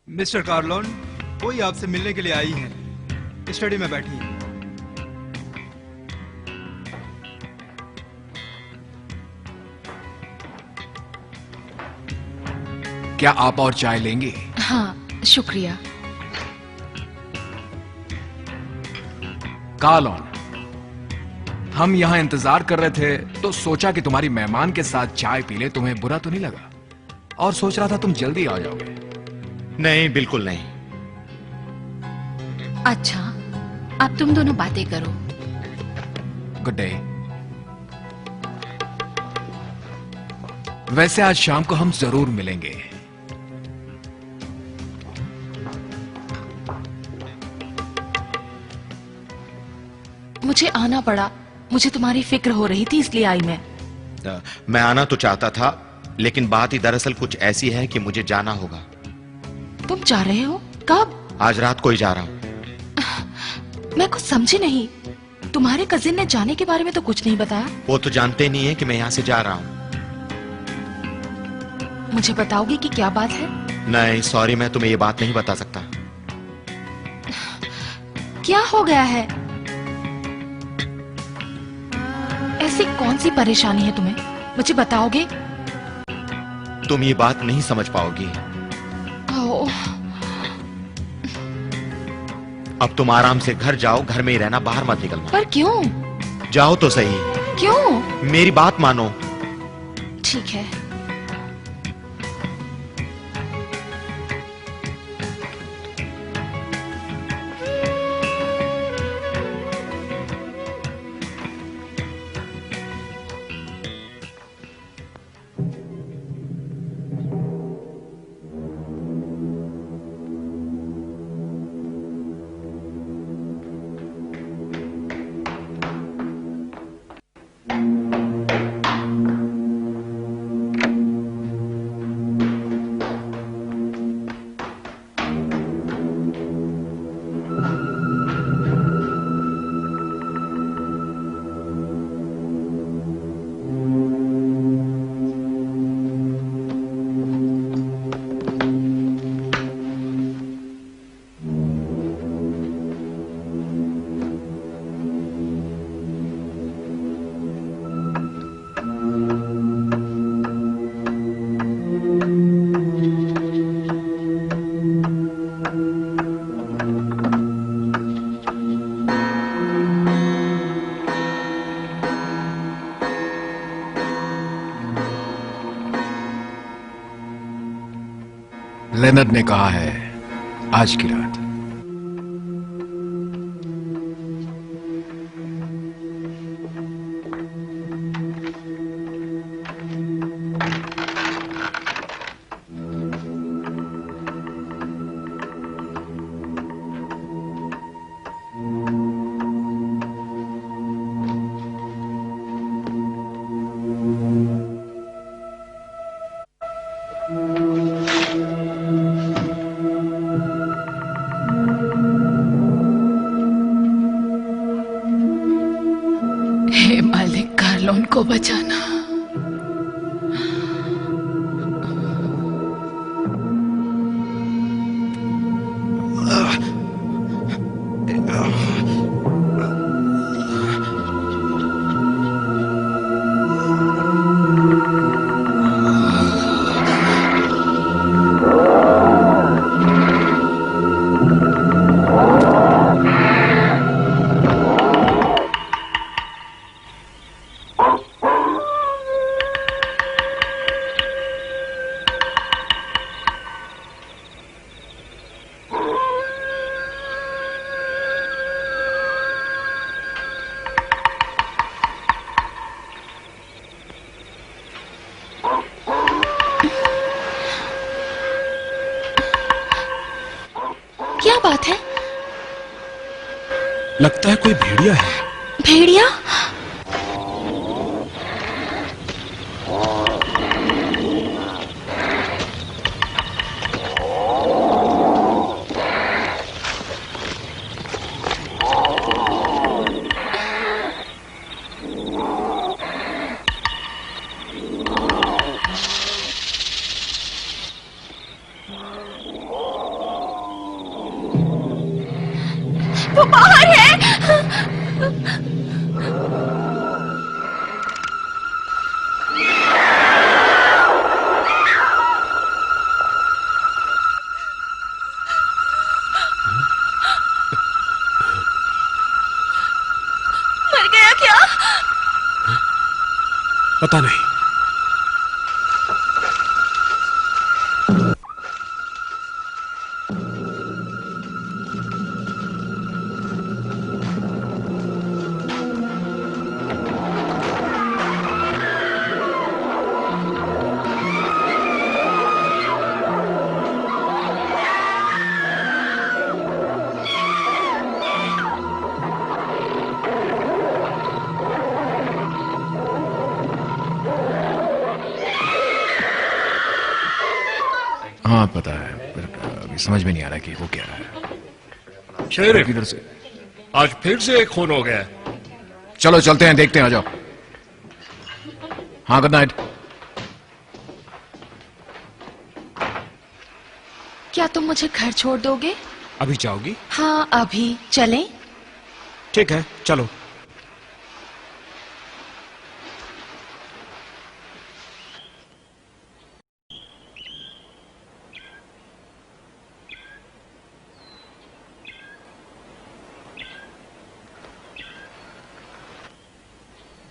मिस्टर कार्लोन, कोई आपसे मिलने के लिए आई है। स्टडी में बैठी है। क्या आप और चाय लेंगे? हाँ, शुक्रिया। कार्लोन, हम यहां इंतजार कर रहे थे तो सोचा कि तुम्हारी मेहमान के साथ चाय पी ले। तुम्हें बुरा तो नहीं लगा? और सोच रहा था तुम जल्दी आ जाओगे। नहीं, बिल्कुल नहीं। अच्छा, अब तुम दोनों बातें करो। Good day. वैसे आज शाम को हम जरूर मिलेंगे। मुझे आना पड़ा, मुझे तुम्हारी फिक्र हो रही थी, इसलिए आई मैं। मैं आना तो चाहता था, लेकिन बात ही दरअसल कुछ ऐसी है कि मुझे जाना होगा। तुम जा रहे हो? कब? आज रात को ही जा रहा हूं। मैं कुछ समझी नहीं। तुम्हारे कजिन ने जाने के बारे में तो कुछ नहीं बताया। वो तो जानते नहीं है कि मैं यहां से जा रहा हूं। मुझे बताओगे कि क्या बात है? नहीं, सॉरी, मैं तुम्हें ये बात नहीं बता सकता। क्या हो गया है? ऐसी कौन सी परेशानी है तुम्हें? मुझे बताओगे? तुम ये बात नहीं समझ पाओगी। ओह, अब तुम आराम से घर जाओ, घर में ही रहना, बाहर मत निकलना। पर क्यों? जाओ तो सही। क्यों? मेरी बात मानो। ठीक है। लेनर्ड ने कहा है आज की रात कार्लोन को बचाना। क्या बात है? लगता है कोई भेड़िया है। भेड़िया? वो बाहर है। मर गया क्या? पता नहीं। हाँ पता है, पर अभी समझ में नहीं आ रहा कि वो क्या है। शेरिफ, किधर से? आज फिर से एक खून हो गया। चलो चलते हैं, देखते हैं, आ जाओ। हाँ, गुड नाइट। क्या तुम मुझे घर छोड़ दोगे? अभी जाओगी? हाँ, अभी चलें? ठीक है, चलो।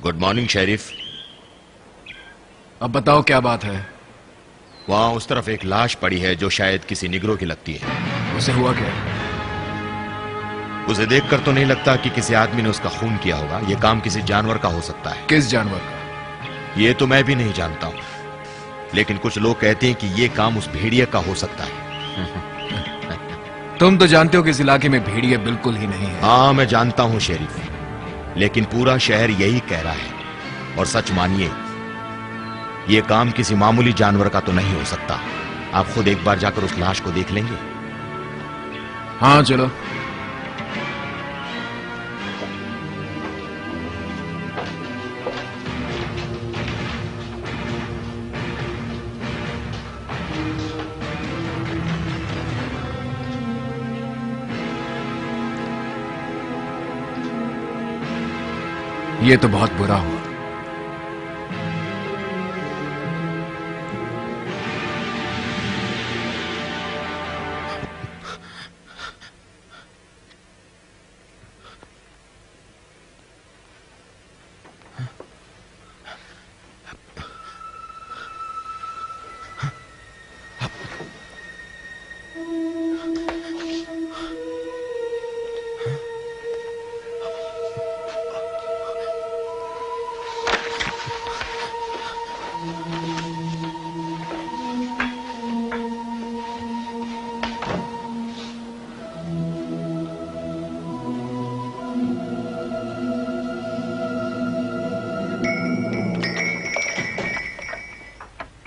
Good morning sheriff. अब बताओ क्या बात है? वहां उस तरफ एक लाश पड़ी है जो शायद किसी निग्रो की लगती है। उसे हुआ क्या? उसे देखकर तो नहीं लगता कि किसी आदमी ने उसका खून किया होगा। यह काम किसी जानवर का हो सकता है। किस जानवर का? ये तो मैं भी नहीं जानता हूं, लेकिन कुछ लोग कहते हैं कि यह काम उस भेड़िए का हो सकता है। तुम तो जानते हो कि इस इलाके में भेड़िए बिल्कुल ही नहीं है। हाँ, मैं जानता हूं शेरिफ, लेकिन पूरा शहर यही कह रहा है। और सच मानिए, यह काम किसी मामूली जानवर का तो नहीं हो सकता। आप खुद एक बार जाकर उस लाश को देख लेंगे? हाँ चलो। ये तो बहुत बुरा हुआ।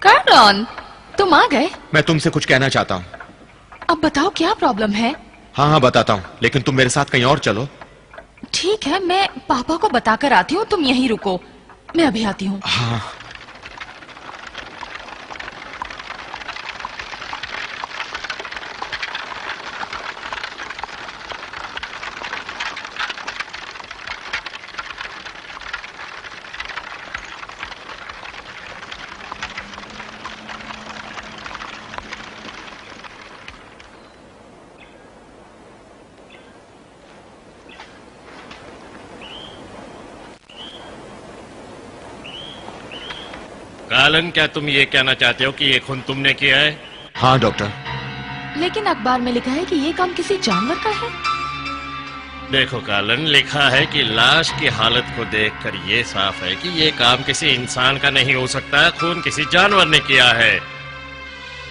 कार्लोन, तुम आ गए? मैं तुमसे कुछ कहना चाहता हूं। अब बताओ क्या प्रॉब्लम है? हाँ हाँ बताता हूं, लेकिन तुम मेरे साथ कहीं और चलो। ठीक है, मैं पापा को बताकर आती हूँ, तुम यहीं रुको। मैं अभी आती हूँ। हाँ। कालन, क्या तुम ये कहना चाहते हो कि ये खून तुमने किया है? हाँ डॉक्टर। लेकिन अखबार में लिखा है कि ये काम किसी जानवर का है। देखो कालन, लिखा है कि लाश की हालत को देखकर ये साफ है कि ये काम किसी इंसान का नहीं हो सकता, खून किसी जानवर ने किया है।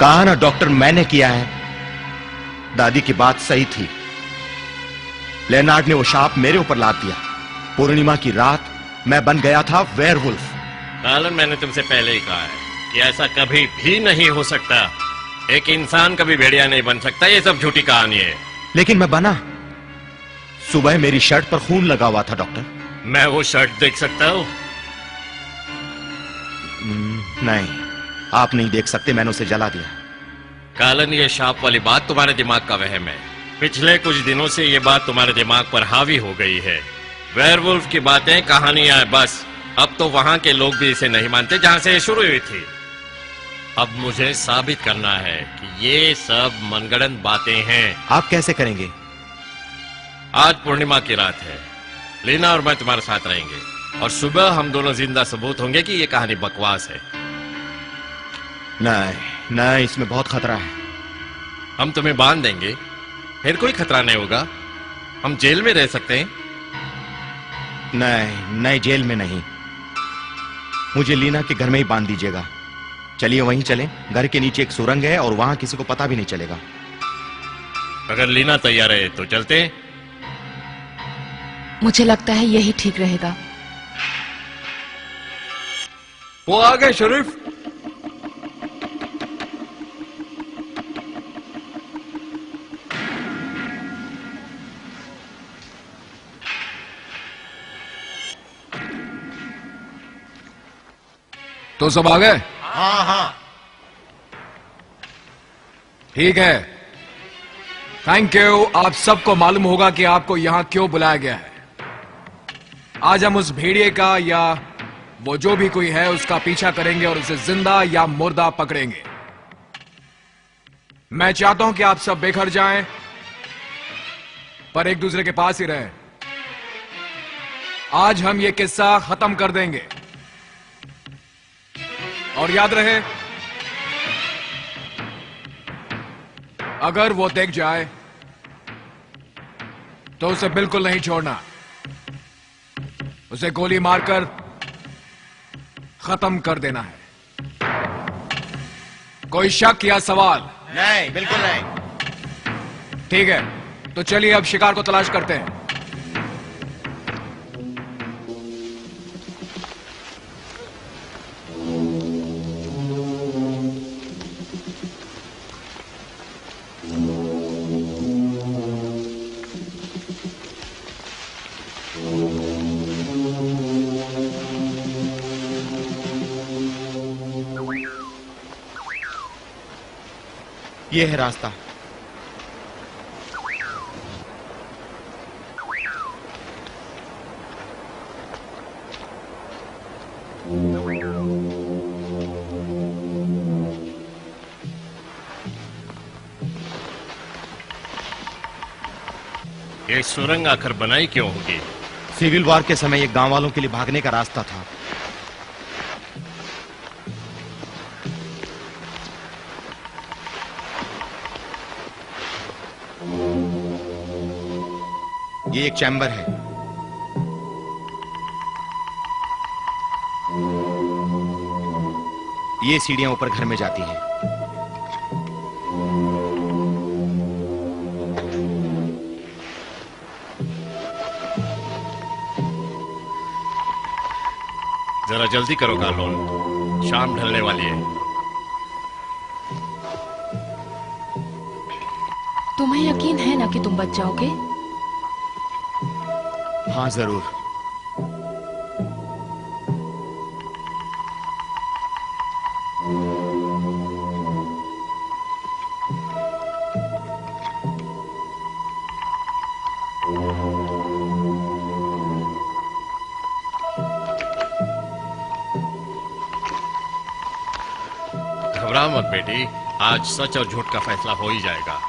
कहा ना डॉक्टर, मैंने किया है। दादी की बात सही थी। लेनार्ड ने वो शाप मेरे ऊपर लाद दिया। पूर्णिमा की रात मैं बन गया था वेयरवुल्फ। कालन, मैंने तुमसे पहले ही कहा है कि ऐसा कभी भी नहीं हो सकता। एक इंसान कभी भेड़िया नहीं बन सकता। ये सब झूठी कहानी है। लेकिन मैं बना। सुबह मेरी शर्ट पर खून लगा हुआ था डॉक्टर। मैं वो शर्ट देख सकता हूँ? नहीं, आप नहीं देख सकते। मैंने उसे जला दिया। कालन, ये शाप वाली बात तुम्हारे दिमाग का वहम है। पिछले कुछ दिनों से ये बात तुम्हारे दिमाग पर हावी हो गई है। वेयरवुल्फ की बातें कहानियां हैं बस। अब तो वहां के लोग भी इसे नहीं मानते जहां से ये शुरू हुई थी। अब मुझे साबित करना है कि ये सब मनगढ़ंत बातें हैं। आप कैसे करेंगे? आज पूर्णिमा की रात है। लीना और मैं तुम्हारे साथ रहेंगे और सुबह हम दोनों जिंदा सबूत होंगे कि ये कहानी बकवास है। नहीं नहीं, इसमें बहुत खतरा है। हम तुम्हें बांध देंगे, फिर कोई खतरा नहीं होगा। हम जेल में रह सकते हैं। नहीं नहीं, जेल में नहीं। मुझे लीना के घर में ही बांध दीजिएगा। चलिए वहीं चलें। घर के नीचे एक सुरंग है और वहां किसी को पता भी नहीं चलेगा। अगर लीना तैयार है तो चलते हैं। मुझे लगता है यही ठीक रहेगा। वो आ गए शरीफ। तो सब आ गए? हाँ हाँ। ठीक है, थैंक यू। आप सबको मालूम होगा कि आपको यहां क्यों बुलाया गया है। आज हम उस भेड़िए का या वो जो भी कोई है उसका पीछा करेंगे और उसे जिंदा या मुर्दा पकड़ेंगे। मैं चाहता हूं कि आप सब बेखर जाएं, पर एक दूसरे के पास ही रहें। आज हम ये किस्सा खत्म कर देंगे। और याद रहे, अगर वो देख जाए तो उसे बिल्कुल नहीं छोड़ना। उसे गोली मारकर खत्म कर देना है। कोई शक या सवाल? नहीं, बिल्कुल नहीं। ठीक है, तो चलिए अब शिकार को तलाश करते हैं। ये है रास्ता। ये सुरंग आखिर बनाई क्यों होगी? सिविल वॉर के समय एक गांव वालों के लिए भागने का रास्ता था। ये एक चैम्बर है। ये सीढ़ियां ऊपर घर में जाती हैं। जरा जल्दी करो कालोन, शाम ढलने वाली है। तुम्हें यकीन है ना कि तुम बच जाओगे? हाँ जरूर। घबरा मत बेटी, आज सच और झूठ का फैसला हो ही जाएगा।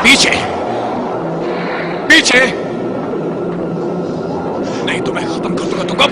पीछे पीछे, नहीं तो मैं खत्म कर दूंगा तुमको।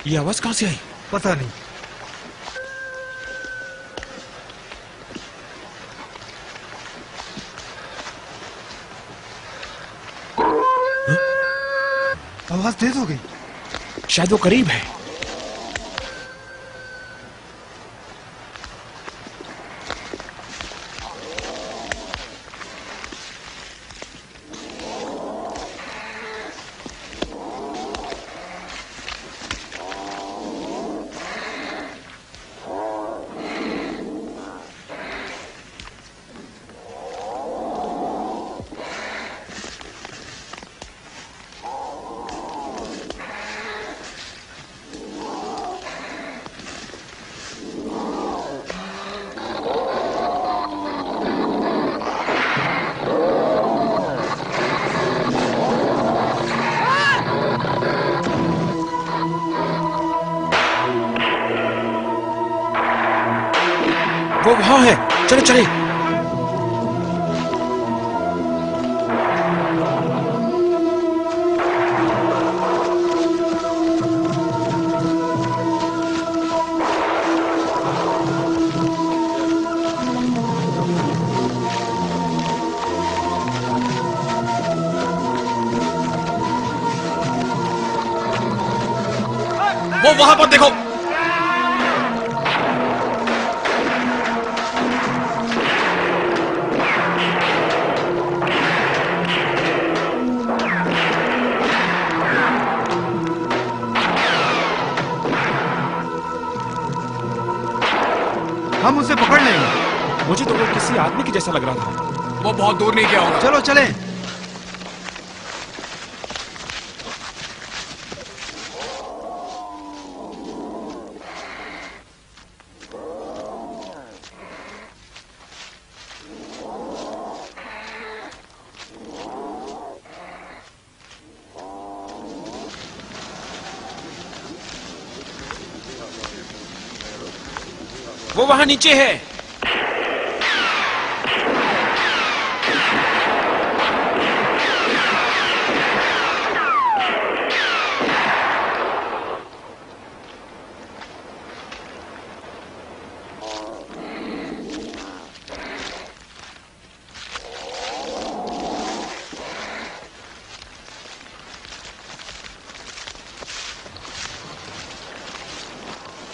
ये आवाज कहां से आई? पता नहीं। आवाज तेज हो गई। शायद वो करीब है। वो वहां है, चलो चले। वो वहां पर देखो। हम उसे पकड़ लेंगे। मुझे तो वो किसी आदमी की जैसा लग रहा था। वो बहुत दूर नहीं गया होगा। चलो चलें। वो वहां नीचे है।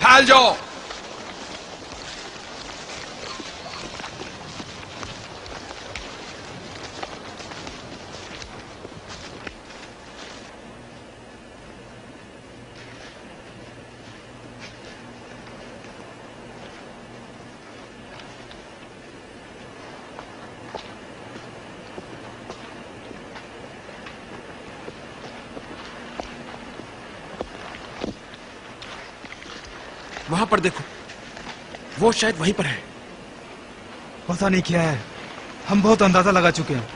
फैल जाओ। वहां पर देखो, वो शायद वहीं पर है। पता नहीं क्या है, हम बहुत अंदाजा लगा चुके हैं।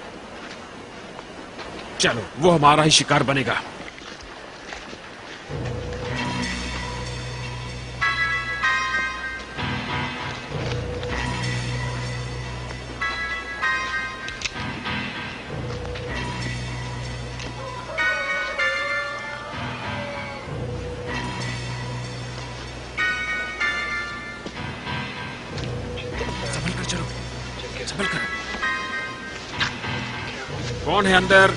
चलो, वो हमारा ही शिकार बनेगा। संभल कर चलो, संभल कर। कौन है अंदर?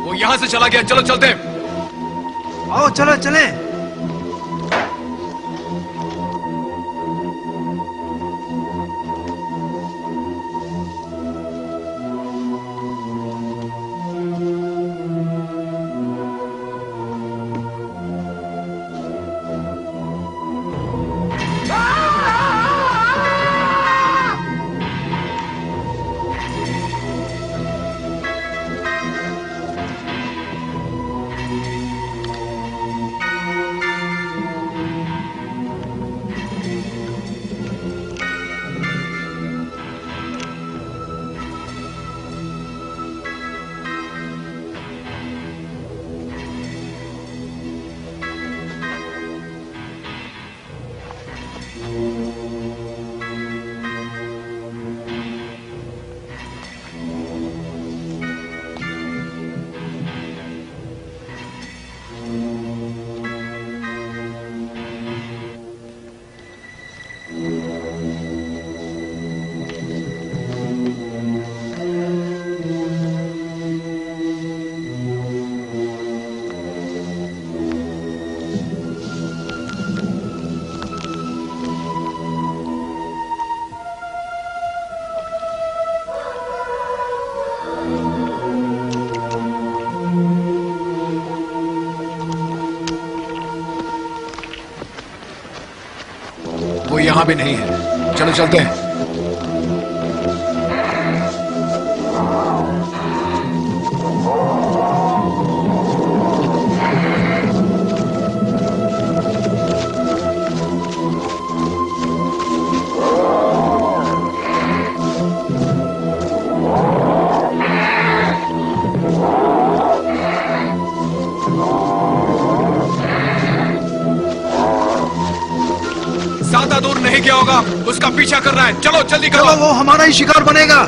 वो यहां से चला गया। चलो चलते हैं। आओ चलो चलें। यहाँ पे नहीं है। चलो चलते हैं। ज्यादा दूर नहीं गया होगा, उसका पीछा कर रहा है। चलो जल्दी करो। चलो, वो हमारा ही शिकार बनेगा।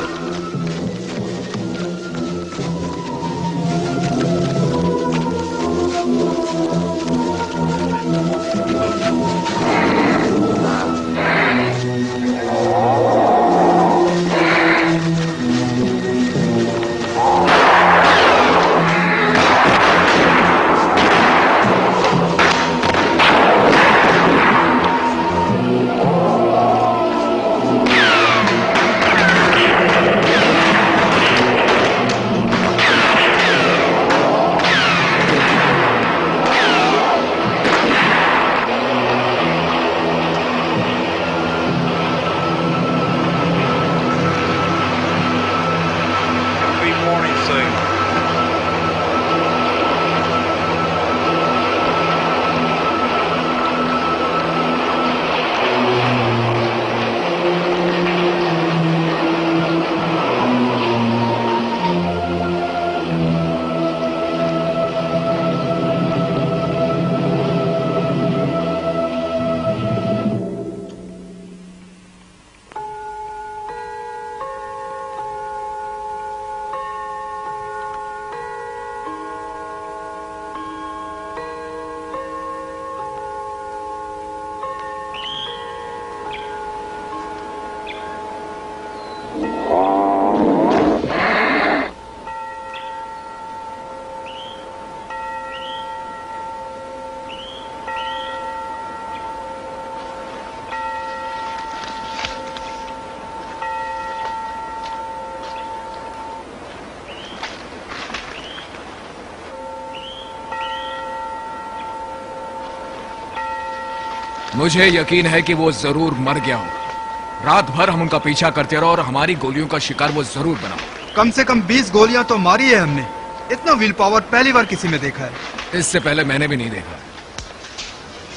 मुझे यकीन है कि वो जरूर मर गया होगा। रात भर हम उनका पीछा करते रहो और हमारी गोलियों का शिकार वो जरूर बना। कम से कम 20 गोलियां तो मारी है हमने। इतना विल पावर पहली बार किसी में देखा है। इससे पहले मैंने भी नहीं देखा।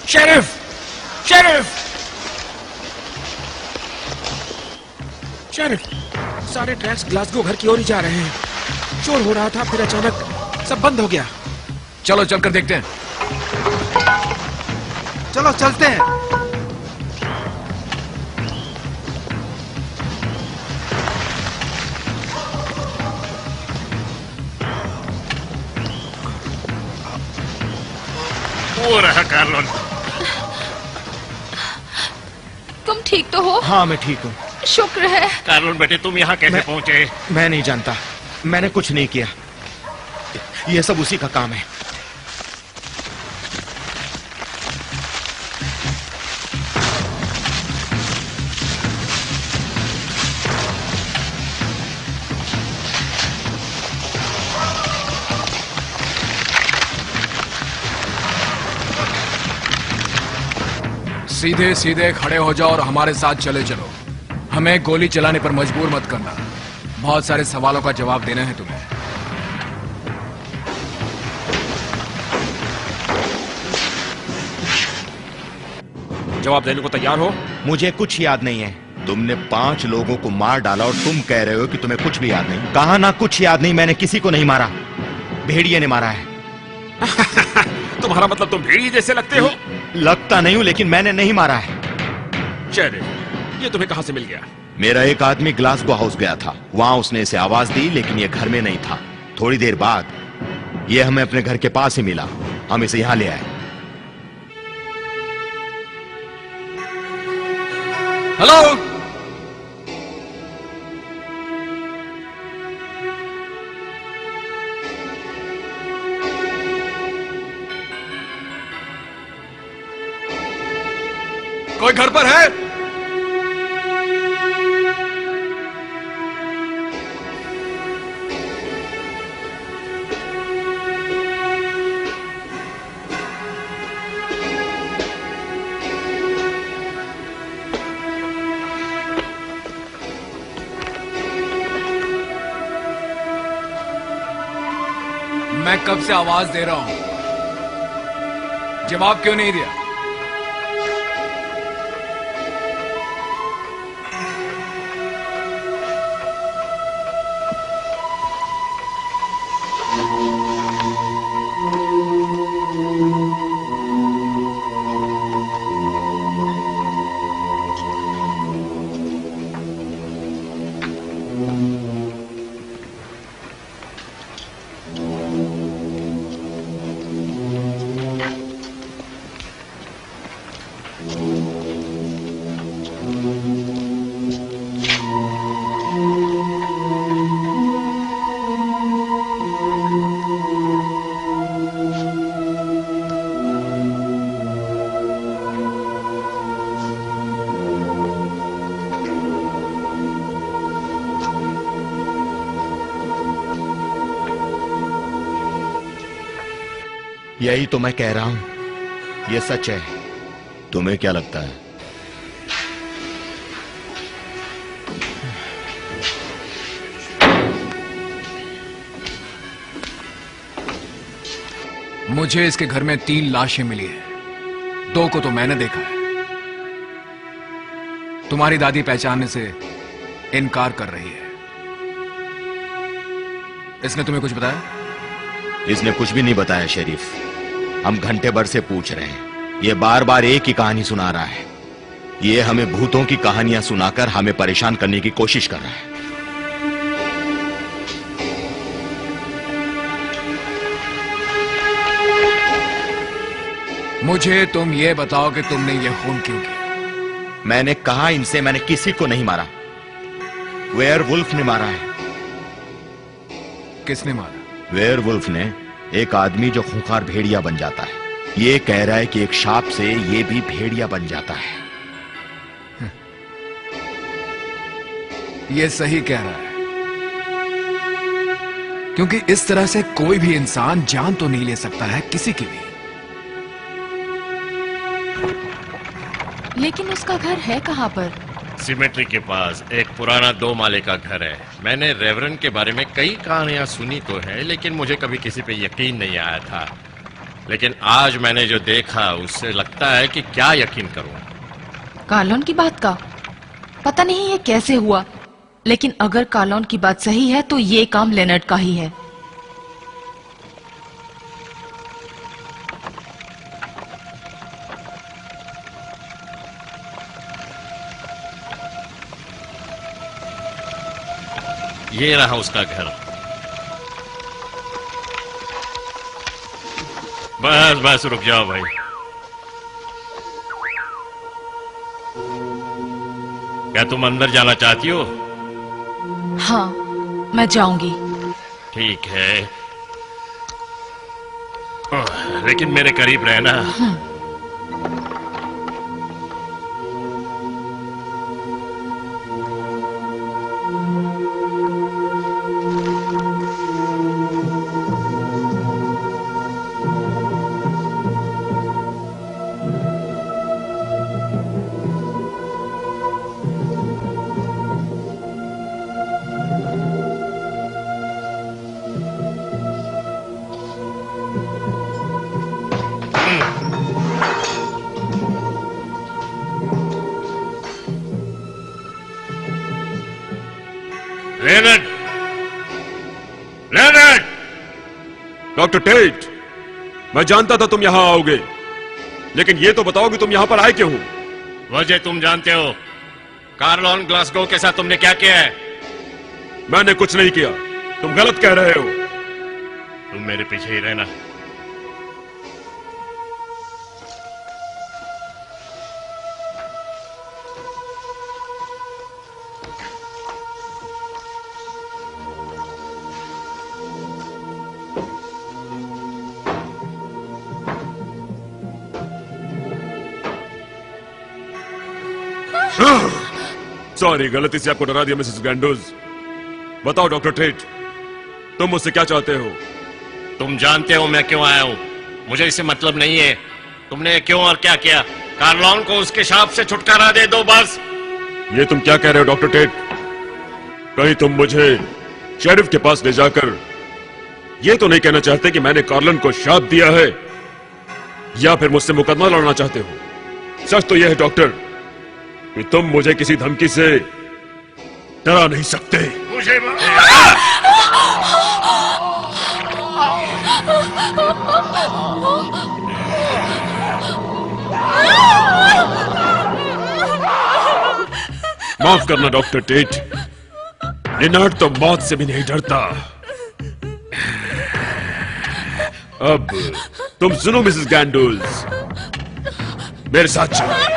शेरिफ! शेरिफ! शेरिफ! सारे ट्रैक्स ग्लासगो घर की ओर ही जा रहे हैं। शोर हो रहा था, फिर अचानक सब बंद हो गया। चलो चलकर देखते हैं। चलो चलते हैं। वो रहा कार्लोन। तुम ठीक तो हो? हाँ मैं ठीक हूँ। शुक्र है। कार्लोन बेटे, तुम यहाँ कैसे पहुंचे? मैं नहीं जानता, मैंने कुछ नहीं किया। ये सब उसी का काम है। सीधे सीधे खड़े हो जाओ और हमारे साथ चले चलो। हमें गोली चलाने पर मजबूर मत करना। बहुत सारे सवालों का जवाब देना है तुम्हें। जवाब देने को तैयार हो? मुझे कुछ याद नहीं है। तुमने 5 लोगों को मार डाला और तुम कह रहे हो कि तुम्हें कुछ भी याद नहीं। कहा ना कुछ याद नहीं। मैंने किसी को नहीं मारा, भेड़िए ने मारा है। तुम्हारा मतलब तुम भेड़िए जैसे लगते हो? लगता नहीं हूं, लेकिन मैंने नहीं मारा है। शेरिफ, ये तुम्हें कहां से मिल गया? मेरा एक आदमी ग्लासगो हाउस गया था, वहां उसने इसे आवाज दी, लेकिन ये घर में नहीं था। थोड़ी देर बाद ये हमें अपने घर के पास ही मिला। हम इसे यहां ले आए। हेलो, कोई घर पर है? मैं कब से आवाज दे रहा हूं, जवाब क्यों नहीं दिया? यही तो मैं कह रहा हूं, ये सच है। तुम्हें क्या लगता है? मुझे इसके घर में 3 लाशें मिली है, 2 को तो मैंने देखा है। तुम्हारी दादी पहचानने से इनकार कर रही है। इसने तुम्हें कुछ बताया? इसने कुछ भी नहीं बताया शरीफ। हम घंटे भर से पूछ रहे हैं, ये बार बार एक ही कहानी सुना रहा है। ये हमें भूतों की कहानियां सुनाकर हमें परेशान करने की कोशिश कर रहा है। मुझे तुम ये बताओ कि तुमने ये खून क्यों किया? मैंने कहा इनसे मैंने किसी को नहीं मारा, वेयरवुल्फ ने मारा है। किसने मारा? वेयरवुल्फ ने, एक आदमी जो खूंखार भेड़िया बन जाता है। ये कह रहा है कि एक सांप से ये भी भेड़िया बन जाता है। ये सही कह रहा है, क्योंकि इस तरह से कोई भी इंसान जान तो नहीं ले सकता है किसी की भी। लेकिन उसका घर है कहाँ पर? सिमेट्री के पास एक पुराना 2 माले का घर है। मैंने रेवरन के बारे में कई कहानियां सुनी तो है, लेकिन मुझे कभी किसी पे यकीन नहीं आया था। लेकिन आज मैंने जो देखा उससे लगता है कि क्या यकीन करूं। कार्लोन की बात का पता नहीं ये कैसे हुआ, लेकिन अगर कार्लोन की बात सही है तो ये काम लेनर्ड का ही है। ये रहा उसका घर। बस बस रुक जाओ भाई। क्या तुम अंदर जाना चाहती हो? हाँ, मैं जाऊंगी। ठीक है, लेकिन मेरे करीब रहना। लेनर्ड! लेनर्ड! डॉक्टर टेट, मैं जानता था तुम यहां आओगे, लेकिन ये तो बताओ कि तुम यहां पर आए क्यों? वजह तुम जानते हो। कार्लोन ग्लासगो के साथ तुमने क्या किया है? मैंने कुछ नहीं किया, तुम गलत कह रहे हो। तुम मेरे पीछे ही रहना। सॉरी, गलती से आपको डरा दिया मिसेस गैंडोज। बताओ डॉक्टर टेट, तुम मुझसे क्या चाहते हो? तुम जानते हो मैं क्यों आया हूं। मुझे इससे मतलब नहीं है तुमने क्यों और क्या किया। कार्लोन को उसके शाप से छुटकारा दे दो बस। ये तुम क्या कह रहे हो डॉक्टर टेट? कहीं तुम मुझे शेरिफ के पास ले जाकर ये तो नहीं कहना चाहते कि मैंने कार्लन को श्राप दिया है या फिर मुझसे मुकदमा लड़ना चाहते हो। सच तो यह है डॉक्टर कि तुम मुझे किसी धमकी से डरा नहीं सकते। मुझे माफ करना डॉक्टर टेट, लिनार्ड तो मौत से भी नहीं डरता। अब तुम सुनो मिसेस गैंडल्स, मेरे साथ चलो।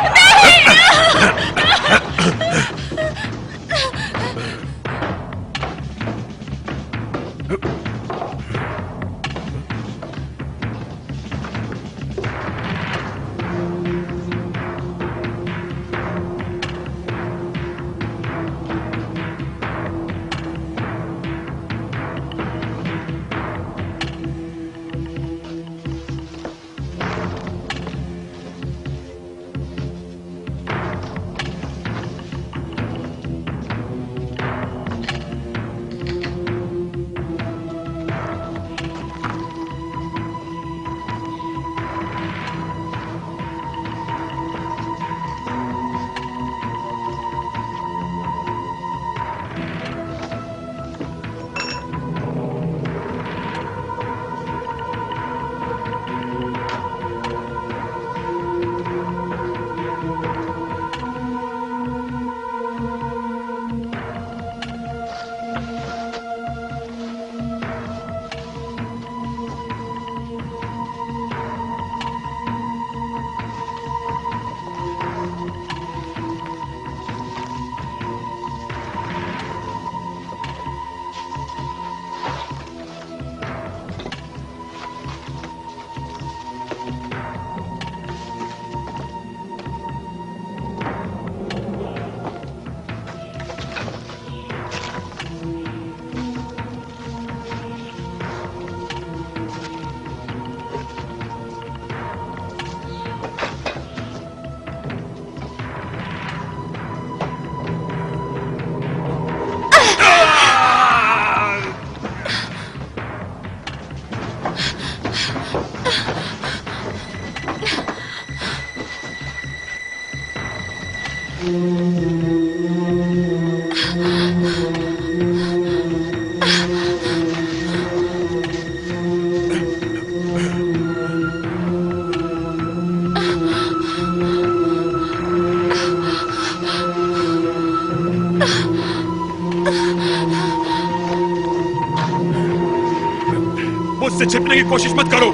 मुझसे छिपने की कोशिश मत करो,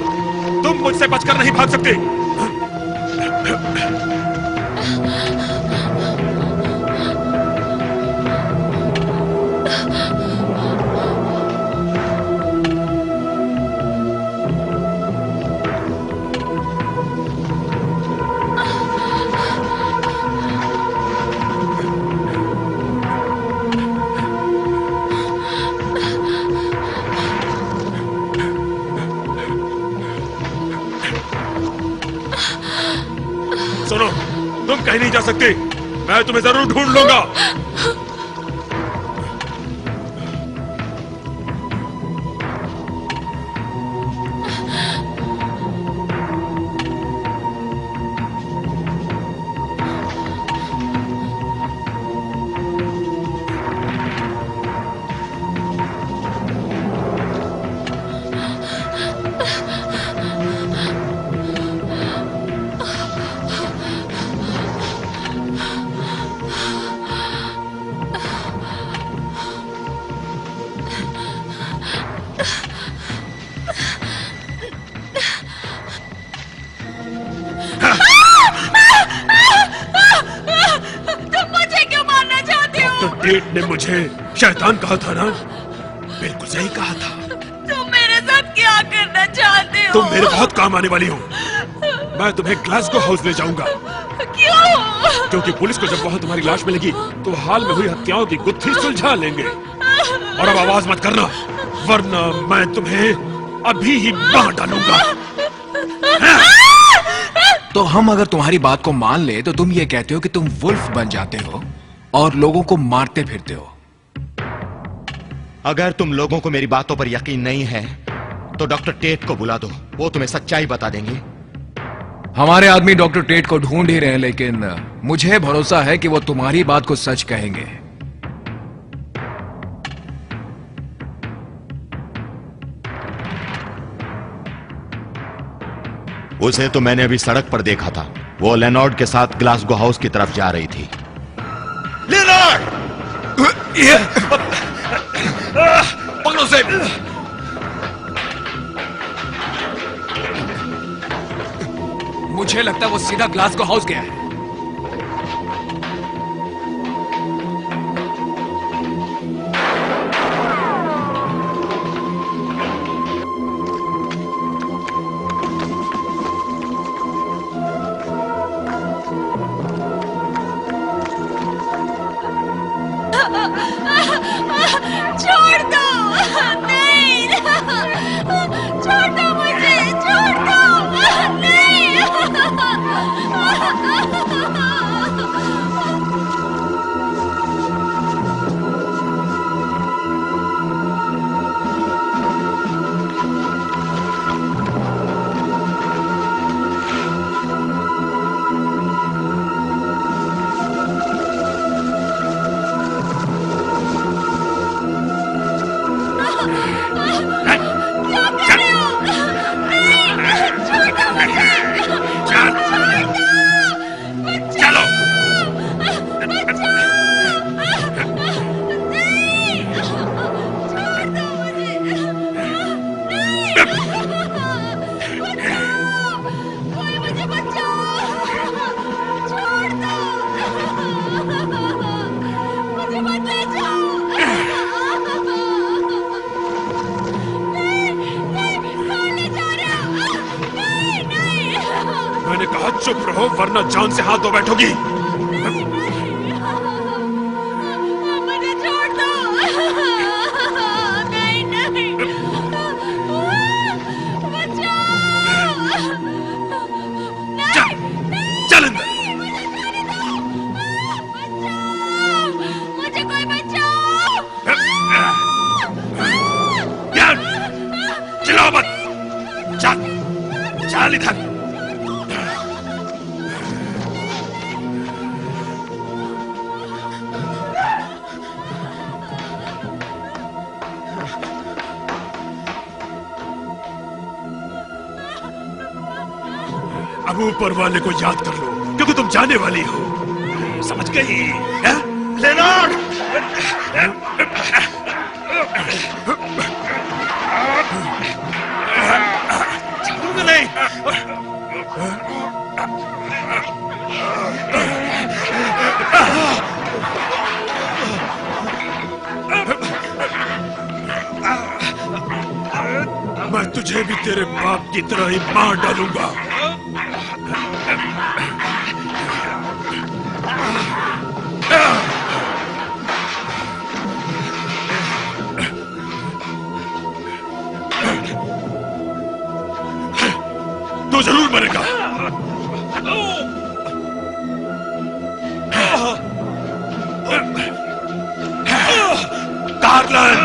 तुम मुझसे बचकर नहीं भाग सकते। सुनो, तुम कहीं नहीं जा सकते, मैं तुम्हें जरूर ढूंढ लूंगा। डेट ने मुझे शैतान कहा था ना? बिल्कुल सही कहा था। तुम मेरे साथ क्या करना चाहते हो? तुम मेरे बहुत काम आने वाली हो। मैं तुम्हें ग्लासगो हाउस ले जाऊंगा। क्यों? क्योंकि पुलिस को जब वहां तुम्हारी लाश मिलेगी तो हाल में हुई हत्याओं की गुत्थी सुलझा लेंगे। और अब आवाज मत करना, वरना मैं तुम्हें अभी ही मार डालूंगा। तो हम अगर तुम्हारी बात को मान ले तो तुम ये कहते हो कि तुम वुल्फ बन जाते हो और लोगों को मारते फिरते हो। अगर तुम लोगों को मेरी बातों पर यकीन नहीं है तो डॉक्टर टेट को बुला दो, वो तुम्हें सच्चाई बता देंगे। हमारे आदमी डॉक्टर टेट को ढूंढ ही रहे हैं, लेकिन मुझे भरोसा है कि वो तुम्हारी बात को सच कहेंगे। उसे तो मैंने अभी सड़क पर देखा था, वो लेनॉर्ड के साथ ग्लासगो हाउस की तरफ जा रही थी। लेनॉर्ड! पकड़ो उसे। मुझे लगता है वो सीधा ग्लासगो हाउस गया है। छोड़ दो, नहीं, छोड़ दो मुझे, छोड़ दो, नहीं। चलो। मैंने कहा चुप रहो, वरना जान से हाथ धो बैठोगी। मुझे छोड़ दो, नहीं, नहीं, चल, चल अंदर। मुझे कोई बचाओ। चिल्लाओ मत। चल, चल इधर। अब ऊपर वाले को याद कर लो, क्योंकि तुम जाने वाली हो। समझ गई? लेनॉर्ड! छोड़ूंगा नहीं। मैं तुझे भी तेरे बाप की तरह ही मार डालूंगा। तो जरूर मरेगा। कार्लन!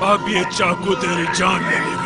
अब ये चाकू तेरी जान ले लेगा।